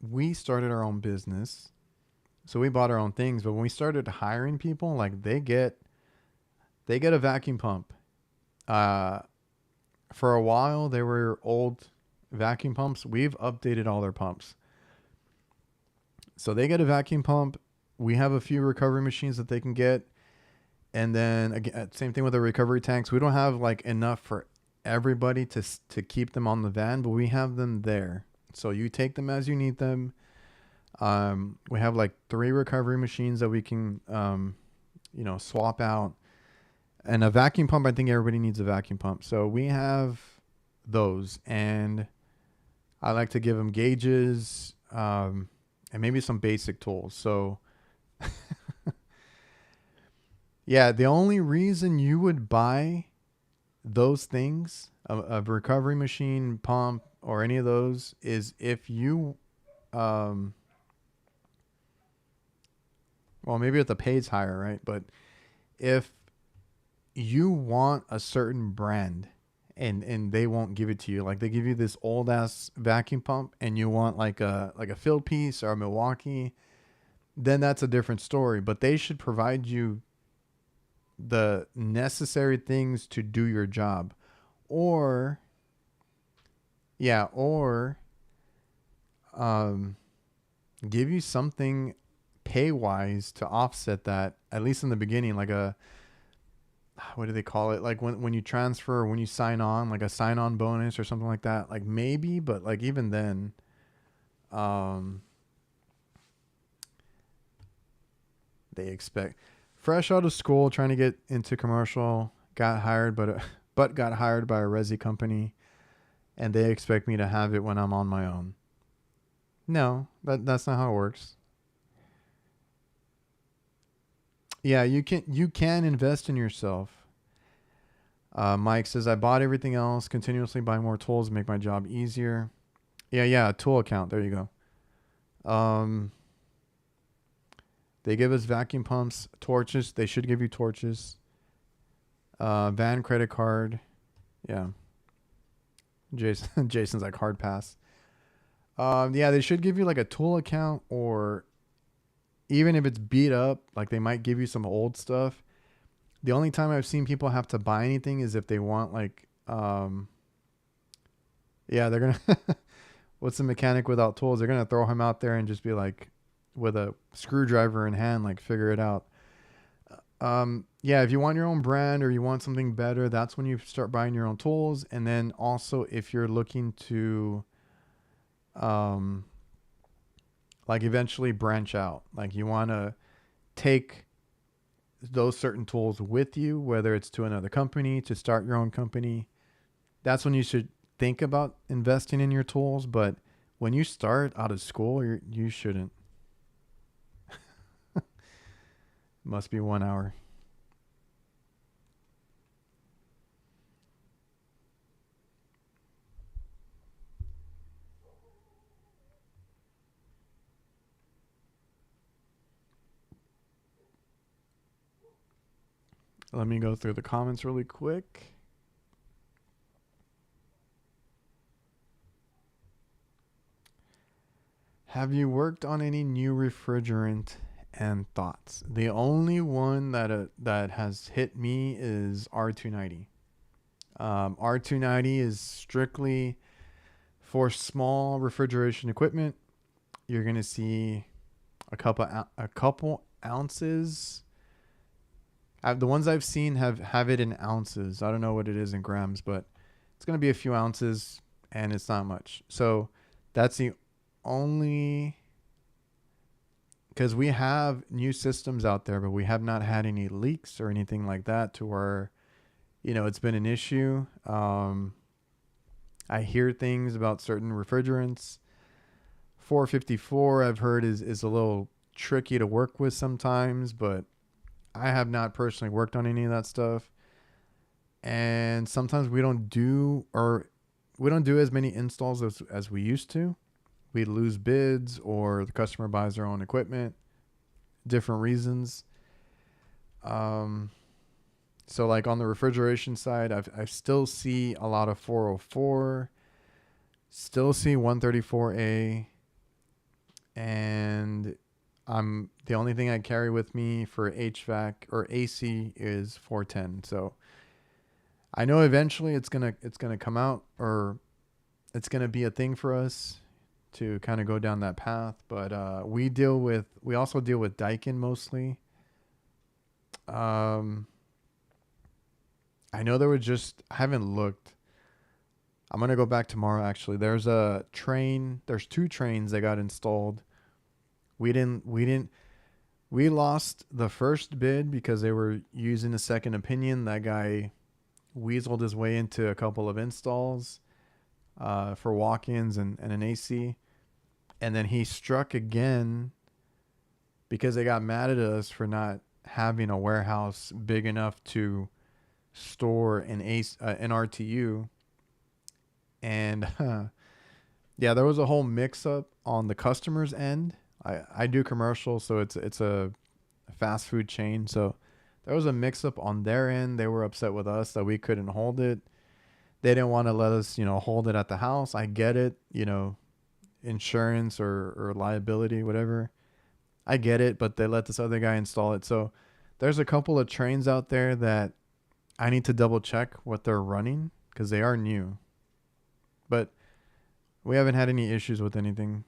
A: we started our own business. So we bought our own things, but when we started hiring people, like they get a vacuum pump. For a while they were old vacuum pumps. We've updated all their pumps. So they get a vacuum pump. We have a few recovery machines that they can get. And then again, same thing with the recovery tanks. We don't have like enough for everybody to keep them on the van, but we have them there. So you take them as you need them. We have like 3 recovery machines that we can, swap out. And a vacuum pump, I think everybody needs a vacuum pump. So we have those, and I like to give them gauges, and maybe some basic tools. So yeah, the only reason you would buy those things, a recovery machine, pump, or any of those, is if you, well, maybe if the pay's higher, right? But if you want a certain brand, and they won't give it to you, like they give you this old ass vacuum pump, and you want like a field piece or a Milwaukee, then that's a different story. But they should provide you the necessary things to do your job, or give you something pay wise to offset that, at least in the beginning, like a what do they call it? Like when you transfer or when you sign on, like a sign on bonus or something like that. Like maybe, but like even then, um, they expect fresh out of school, trying to get into commercial, got hired, but got hired by a resi company, and they expect me to have it when I'm on my own. No, that's not how it works. Yeah, you can invest in yourself. Mike says I bought everything else, continuously buy more tools, make my job easier. Yeah, tool account. There you go. They give us vacuum pumps, torches. They should give you torches. Van credit card. Yeah. Jason's like hard pass. Yeah, they should give you like a tool account, or even if it's beat up, like they might give you some old stuff. The only time I've seen people have to buy anything is if they want like, yeah, they're gonna. What's a mechanic without tools? They're gonna throw him out there and just be like, with a screwdriver in hand, like figure it out. Yeah, if you want your own brand or you want something better, that's when you start buying your own tools. And then also if you're looking to, um, like eventually branch out, like you want to take those certain tools with you, whether it's to another company, to start your own company, that's when you should think about investing in your tools. But when you start out of school, you shouldn't. Must be 1 hour. Let me go through the comments really quick. Have you worked on any new refrigerant and thoughts? The only one that has hit me is R290. R290 is strictly for small refrigeration equipment. You're gonna see a couple ounces. The ones I've seen have it in ounces. I don't know what it is in grams, but it's gonna be a few ounces, and it's not much. So that's the only, because we have new systems out there, but we have not had any leaks or anything like that to where, it's been an issue. I hear things about certain refrigerants. 454 I've heard is a little tricky to work with sometimes, but I have not personally worked on any of that stuff. And sometimes we don't do as many installs as we used to. We lose bids, or the customer buys their own equipment, different reasons. So like on the refrigeration side, I still see a lot of 404, still see 134A, and the only thing I carry with me for HVAC or AC is 410. So I know eventually it's gonna come out, or it's gonna be a thing for us to kind of go down that path. But we also deal with Daikin mostly. I know I haven't looked. I'm gonna go back tomorrow actually. There's two trains that got installed. We lost the first bid because they were using a second opinion. That guy weaseled his way into a couple of installs for walk-ins and an AC. And then he struck again because they got mad at us for not having a warehouse big enough to store an RTU. And yeah, there was a whole mix-up on the customer's end. I do commercial, so it's a fast food chain. So there was a mix-up on their end. They were upset with us that we couldn't hold it. They didn't want to let us, hold it at the house. I get it, insurance or liability, whatever. I get it, but they let this other guy install it. So there's a couple of trains out there that I need to double check what they're running because they are new. But we haven't had any issues with anything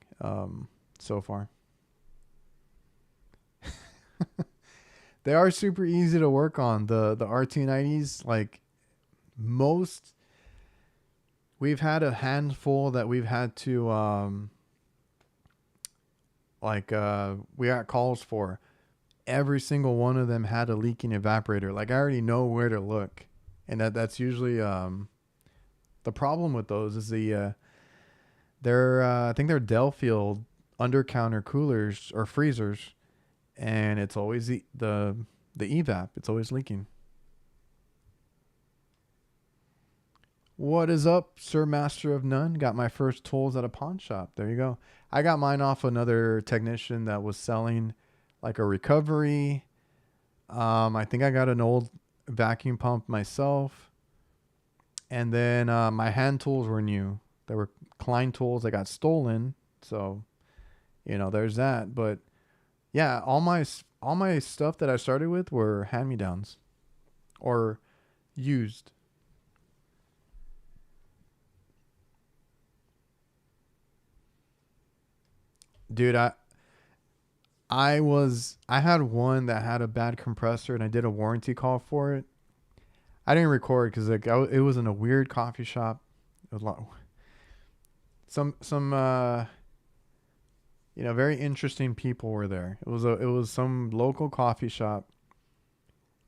A: so far. They are super easy to work on. The RT90s, like most, we've had a handful that we've had to we got calls for. Every single one of them had a leaking evaporator. Like I already know where to look, and that's usually the problem with those is they're I think they're Delfield under counter coolers or freezers, and it's always the evap. It's always leaking. What is up, Sir Master of None? Got my first tools at a pawn shop. There you go. I got mine off another technician that was selling like a recovery. I think I got an old vacuum pump myself. And then my hand tools were new. They were Klein tools that got stolen. So, there's that. But yeah, all my stuff that I started with were hand-me-downs or used. Dude, I had one that had a bad compressor and I did a warranty call for it. I didn't record because it was in a weird coffee shop. It was a lot, some very interesting people were there. It was some local coffee shop,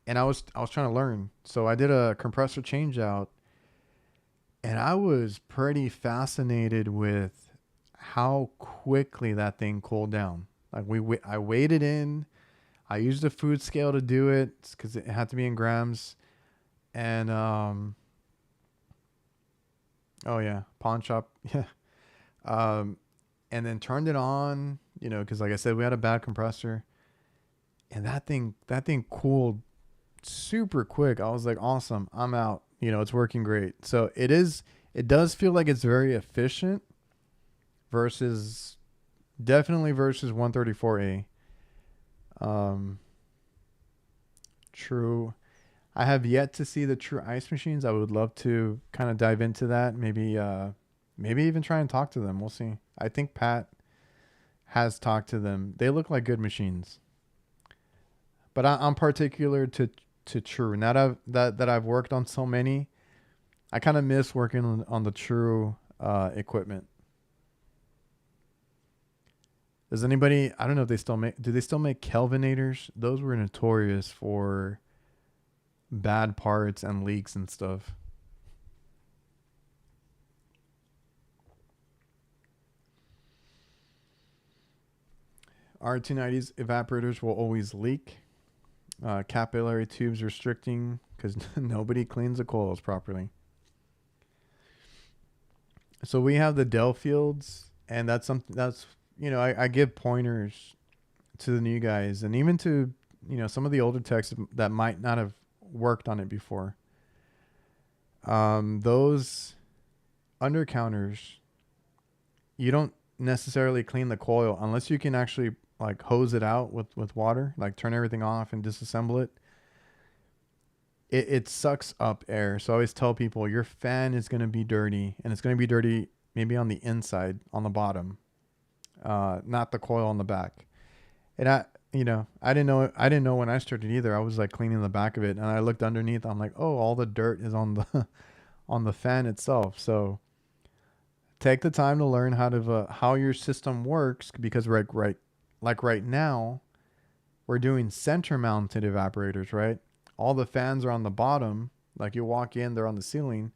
A: and I was trying to learn. So I did a compressor change out, and I was pretty fascinated with how quickly that thing cooled down. Like I weighed it in. I used a food scale to do it because it had to be in grams. And oh yeah, pawn shop. Yeah. Um, and then turned it on. Because like I said, we had a bad compressor, and that thing cooled super quick. I was like, awesome, I'm out. It's working great. So it does feel like it's very efficient versus definitely versus 134A. Um, True. I have yet to see the true ice machines. I would love to kind of dive into that. Maybe even try and talk to them. We'll see. I think Pat has talked to them. They look like good machines. But I'm particular to True. Now that I've worked on so many, I kind of miss working on the True equipment. Does anybody? I don't know if they still make. Do they still make Kelvinators? Those were notorious for bad parts and leaks and stuff. R290's evaporators will always leak. Capillary tubes restricting because nobody cleans the coils properly. So we have the Delfields, and that's something that's I give pointers to the new guys, and even to some of the older techs that might not have worked on it before. Those undercounters, you don't necessarily clean the coil unless you can actually like hose it out with water, like turn everything off and disassemble it. It sucks up air. So I always tell people your fan is going to be dirty, and it's going to be dirty maybe on the inside, on the bottom, not the coil on the back. And I didn't know when I started either. I was like cleaning the back of it, and I looked underneath. I'm like, oh, all the dirt is on the on the fan itself. So take the time to learn how your system works, because right now we're doing center mounted evaporators, right? All the fans are on the bottom. Like you walk in, they're on the ceiling,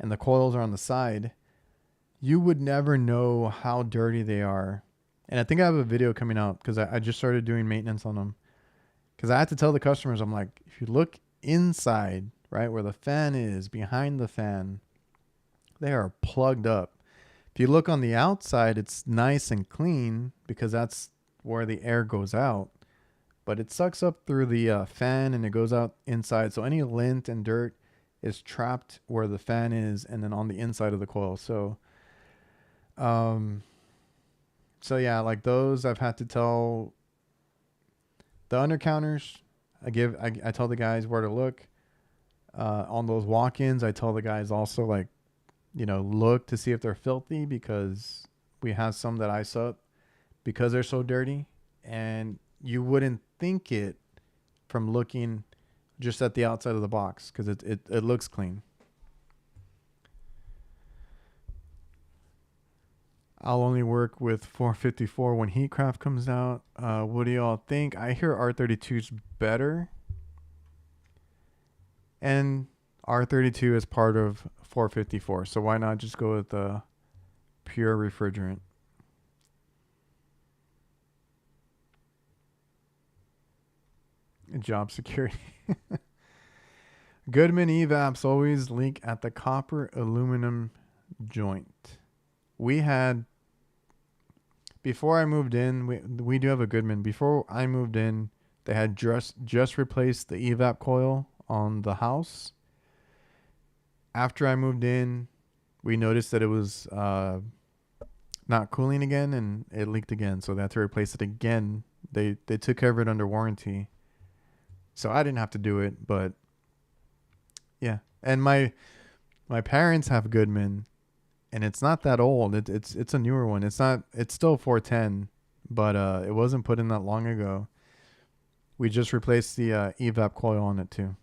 A: and the coils are on the side. You would never know how dirty they are. And I think I have a video coming out because I just started doing maintenance on them. Because I had to tell the customers, I'm like, if you look inside, right, where the fan is, behind the fan, they are plugged up. If you look on the outside, it's nice and clean because that's where the air goes out. But it sucks up through the fan and it goes out inside. So any lint and dirt is trapped where the fan is and then on the inside of the coil. Um, so yeah, like those I've had to tell the undercounters. I tell the guys where to look. On those walk-ins, I tell the guys also like, look to see if they're filthy, because we have some that ice up because they're so dirty, and you wouldn't think it from looking just at the outside of the box because it looks clean. I'll only work with 454 when Heatcraft comes out. What do y'all think? I hear R32's better. And R32 is part of 454. So why not just go with the pure refrigerant? Job security. Goodman evaps always leak at the copper aluminum joint. We had, before I moved in, we do have a Goodman. Before I moved in, they had just replaced the evap coil on the house. After I moved in, we noticed that it was not cooling again and it leaked again. So they had to replace it again. They took care of it under warranty. So I didn't have to do it, but yeah. And my parents have Goodman, and it's not that old. It's a newer one. It's still 410, but it wasn't put in that long ago. We just replaced the evap coil on it too.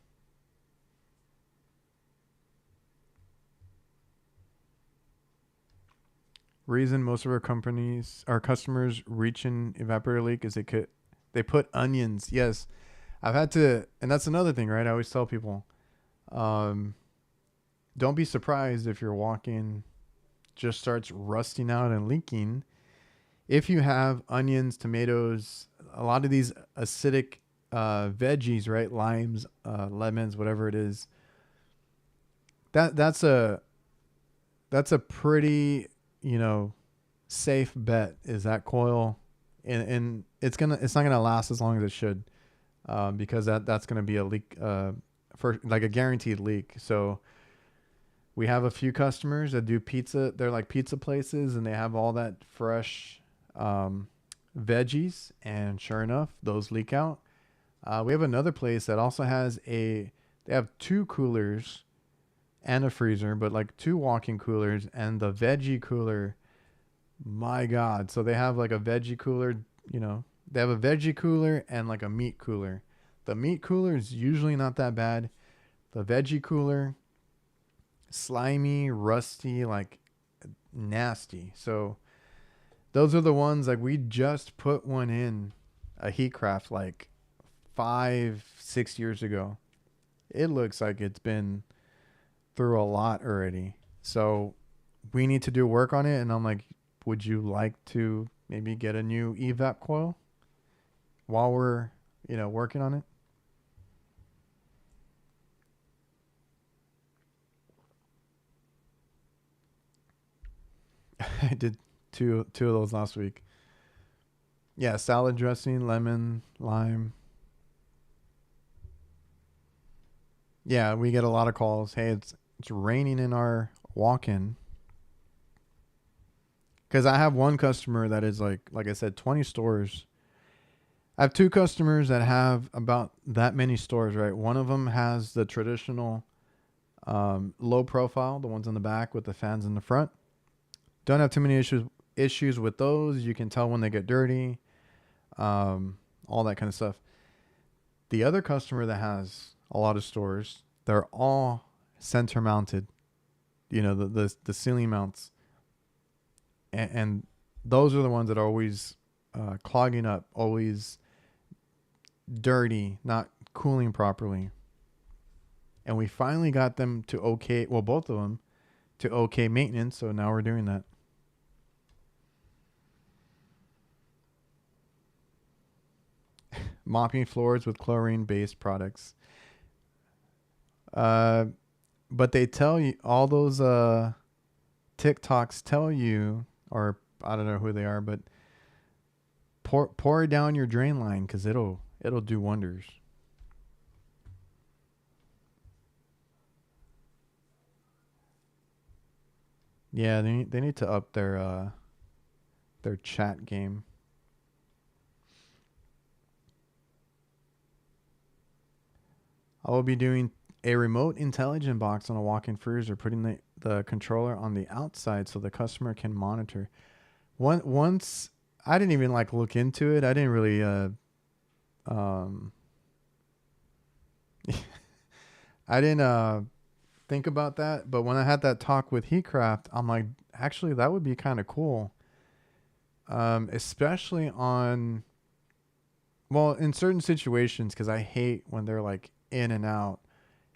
A: Reason most of our customers reach an evaporator leak is they put onions. Yes. I've had to, and that's another thing, right? I always tell people, don't be surprised if your walk-in just starts rusting out and leaking. If you have onions, tomatoes, a lot of these acidic veggies, right? Limes, lemons, whatever it is. That's a pretty, safe bet is that coil, and it's not gonna last as long as it should. Because that's going to be a leak, for like a guaranteed leak. So we have a few customers that do pizza. They're like pizza places, and they have all that fresh veggies. And sure enough, those leak out. We have another place that also has they have 2 coolers and a freezer, but like 2 walk-in coolers and the veggie cooler. My God. So they have like a veggie cooler, they have a veggie cooler and like a meat cooler. The meat cooler is usually not that bad. The veggie cooler, slimy, rusty, like nasty. So those are the ones, like we just put one in a Heatcraft like 5-6 years ago. It looks like it's been through a lot already. So we need to do work on it. And I'm like, would you like to maybe get a new evap coil while we're, working on it? I did two of those last week. Yeah, salad dressing, lemon, lime. Yeah, we get a lot of calls. Hey, it's raining in our walk-in. Because I have one customer that is like I said, 20 stores. I have 2 customers that have about that many stores, right? One of them has the traditional low profile, the ones in the back with the fans in the front. Don't have too many issues with those. You can tell when they get dirty, all that kind of stuff. The other customer that has a lot of stores, they're all center mounted, the ceiling mounts. And those are the ones that are always clogging up, always dirty, not cooling properly. And we finally got them to both of them to okay maintenance. So now we're doing that. Mopping floors with chlorine-based products. But they tell you, all those TikToks tell you, or I don't know who they are, but pour it down your drain line because it'll do wonders. Yeah, they need to up their chat game. I will be doing a remote intelligent box on a walk-in freezer, putting the controller on the outside so the customer can monitor. Once I didn't even look into it. I didn't really I didn't think about that, but when I had that talk with Heatcraft, I'm like, actually, that would be kind of cool. Especially on, well, in certain situations, because I hate when they're like in and out.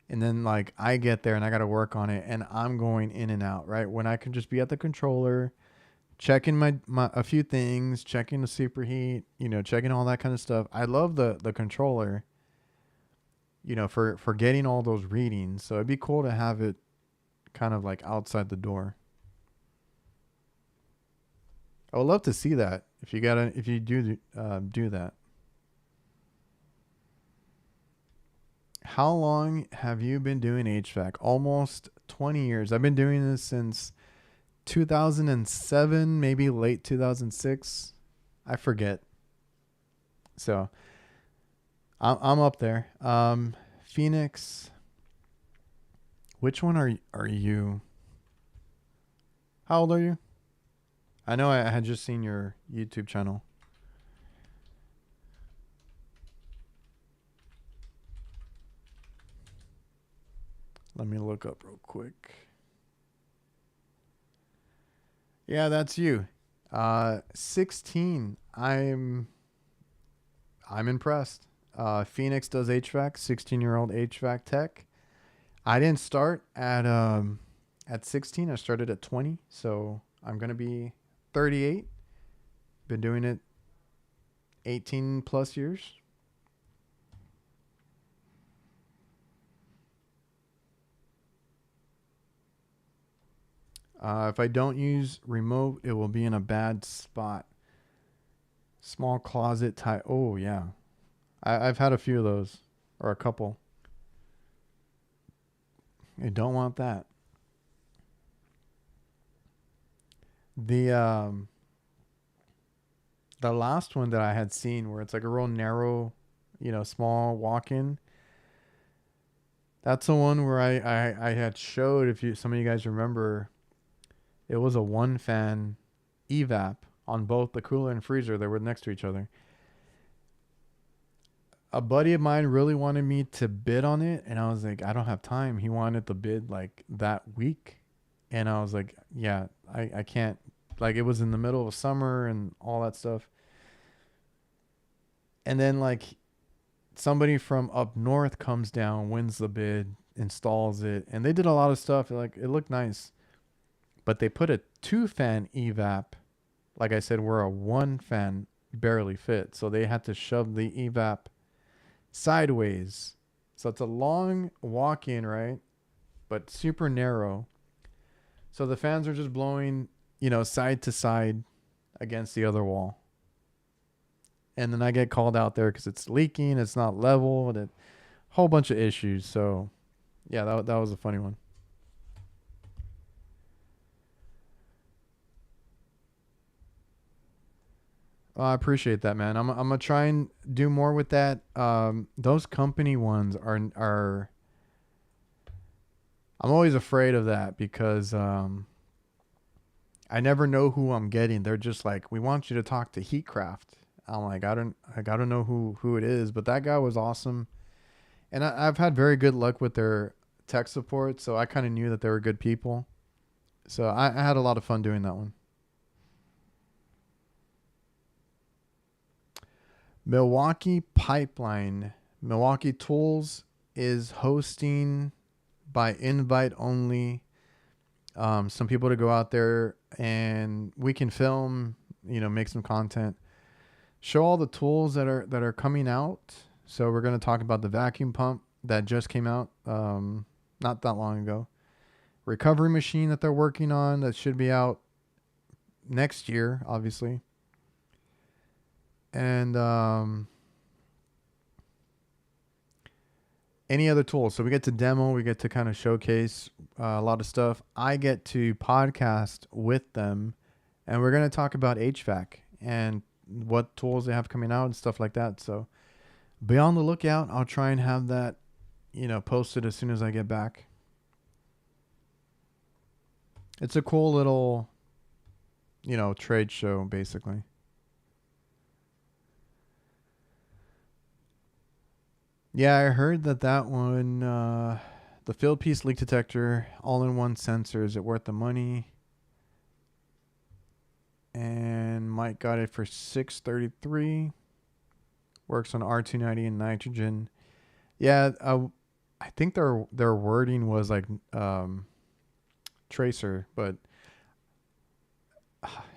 A: And then like I get there and I got to work on it and I'm going in and out, right? When I can just be at the controller, checking my a few things, checking the superheat, checking all that kind of stuff. I love the controller, for getting all those readings. So it'd be cool to have it kind of like outside the door. I would love to see that if you do that. How long have you been doing HVAC? Almost 20 years. I've been doing this since 2007, maybe late 2006. I forget. So I'm up there. Phoenix. Which one are you? How old are you? I know I had just seen your YouTube channel. Let me look up real quick. Yeah, that's you. 16. I'm impressed. Phoenix does HVAC, 16-year-old HVAC tech. I didn't start at 16. I started at 20, so I'm going to be 38. Been doing it 18 plus years. If I don't use remote, it will be in a bad spot. Small closet type. Oh, yeah. I've had a few of those, or a couple. I don't want that. The last one that I had seen where it's like a real narrow, small walk-in. That's the one where I had showed, if some of you guys remember, it was a one fan evap on both the cooler and freezer. They were next to each other. A buddy of mine really wanted me to bid on it, and I was like, I don't have time. He wanted the bid like that week, and I was like, yeah, I can't. Like, it was in the middle of summer and all that stuff. And then like somebody from up north comes down, wins the bid, installs it, and they did a lot of stuff. Like, it looked nice, but they put a 2-fan evap. Like I said, where a 1-fan barely fit, so they had to shove the evap sideways. So it's a long walk-in, right? But super narrow. So the fans are just blowing, side to side against the other wall. And then I get called out there because it's leaking, it's not level, and a whole bunch of issues. So yeah, that was a funny one. I appreciate that, man. I'm gonna try and do more with that. Those company ones are. I'm always afraid of that because I never know who I'm getting. They're just like, we want you to talk to Heatcraft. I'm like, I gotta know who it is. But that guy was awesome, and I've had very good luck with their tech support, so I kind of knew that they were good people. So I had a lot of fun doing that one. Milwaukee Pipeline. Milwaukee Tools is hosting by invite only. Some people to go out there and we can film, make some content, show all the tools that are coming out. So we're going to talk about the vacuum pump that just came out not that long ago. Recovery machine that they're working on that should be out next year, obviously. And any other tools. So we get to demo, we get to kind of showcase a lot of stuff. I get to podcast with them, and we're going to talk about HVAC and what tools they have coming out and stuff like that. So be on the lookout. I'll try and have that, posted as soon as I get back. It's a cool little, trade show, basically. Yeah, I heard that one, the field piece leak detector, all-in-one sensor, is it worth the money? And Mike got it for 633. Works on R290 and nitrogen. Yeah, I think their wording was like tracer, but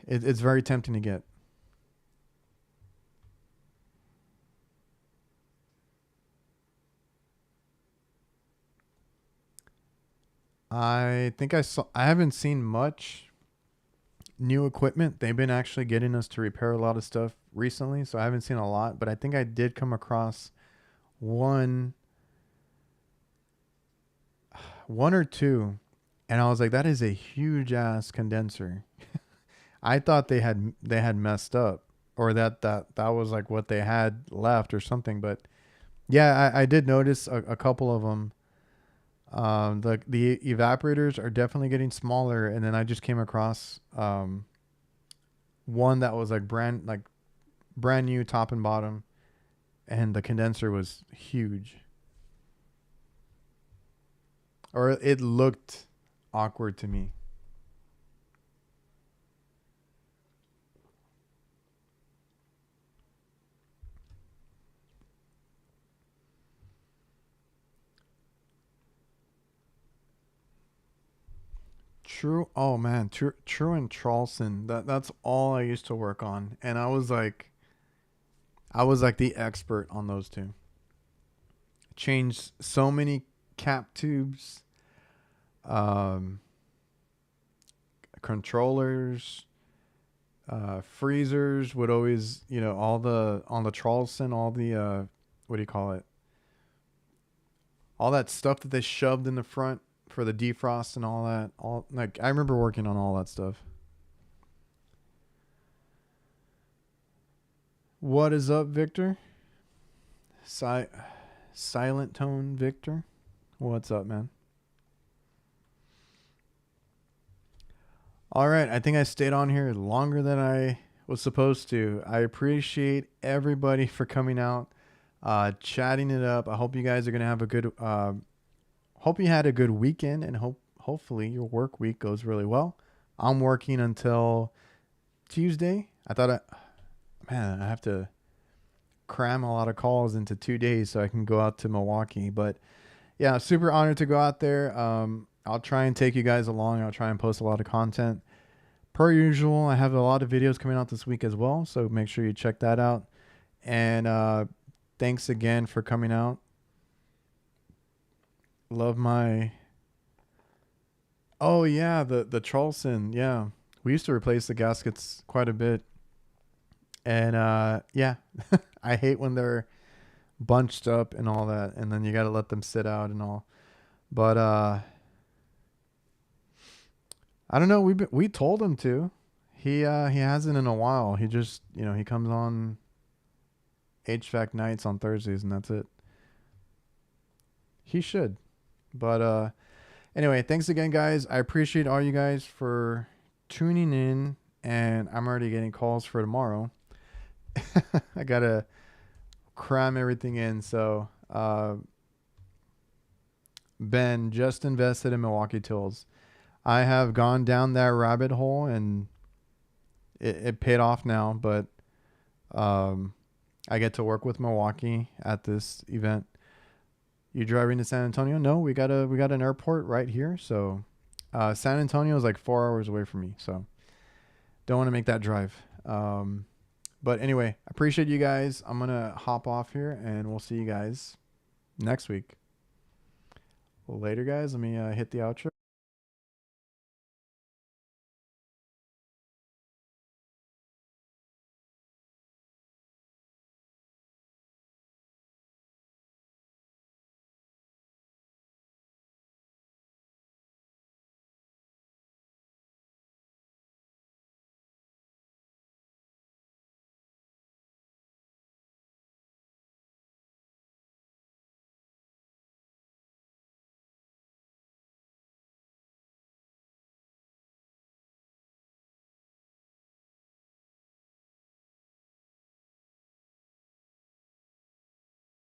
A: it's very tempting to get. I think I haven't seen much new equipment. They've been actually getting us to repair a lot of stuff recently, so I haven't seen a lot, but I think I did come across one one or two, and I was like, that is a huge ass condenser. I thought they had messed up, or that was like what they had left or something. But yeah, I did notice a couple of them. The evaporators are definitely getting smaller, and then I just came across one that was like brand new top and bottom, and the condenser was huge, or it looked awkward to me. True. Oh man, True and Charleston. That's all I used to work on, and I was like the expert on those two. Changed so many cap tubes, um, controllers, freezers. Would always, all the on the Charleston, all the what do you call it? All that stuff that they shoved in the front for the defrost and all that. All like I remember working on all that stuff. What is up, Victor? Si- Silent tone, Victor. What's up, man? All right, I think I stayed on here longer than I was supposed to. I appreciate everybody for coming out, chatting it up. I hope you guys are gonna have a good. Hope you had a good weekend, and hopefully your work week goes really well. I'm working until Tuesday. Man, I have to cram a lot of calls into 2 days so I can go out to Milwaukee. But yeah, super honored to go out there. I'll try and take you guys along. I'll try and post a lot of content. Per usual, I have a lot of videos coming out this week as well, so make sure you check that out. And thanks again for coming out. Love my. Oh yeah, the Charleston. Yeah, we used to replace the gaskets quite a bit, and yeah, I hate when they're bunched up and all that, and then you got to let them sit out and all. But I don't know. We told him to. He hasn't in a while. He just he comes on HVAC nights on Thursdays and that's it. He should. But anyway, thanks again, guys. I appreciate all you guys for tuning in, and I'm already getting calls for tomorrow. I gotta cram everything in. So Ben just invested in Milwaukee Tools. I have gone down that rabbit hole, and it paid off now. But um, I get to work with Milwaukee at this event. You driving to San Antonio? No, we got an airport right here. So San Antonio is like 4 hours away from me. So don't want to make that drive. But anyway, I appreciate you guys. I'm gonna hop off here, and we'll see you guys next week. Later, guys. Let me hit the outro.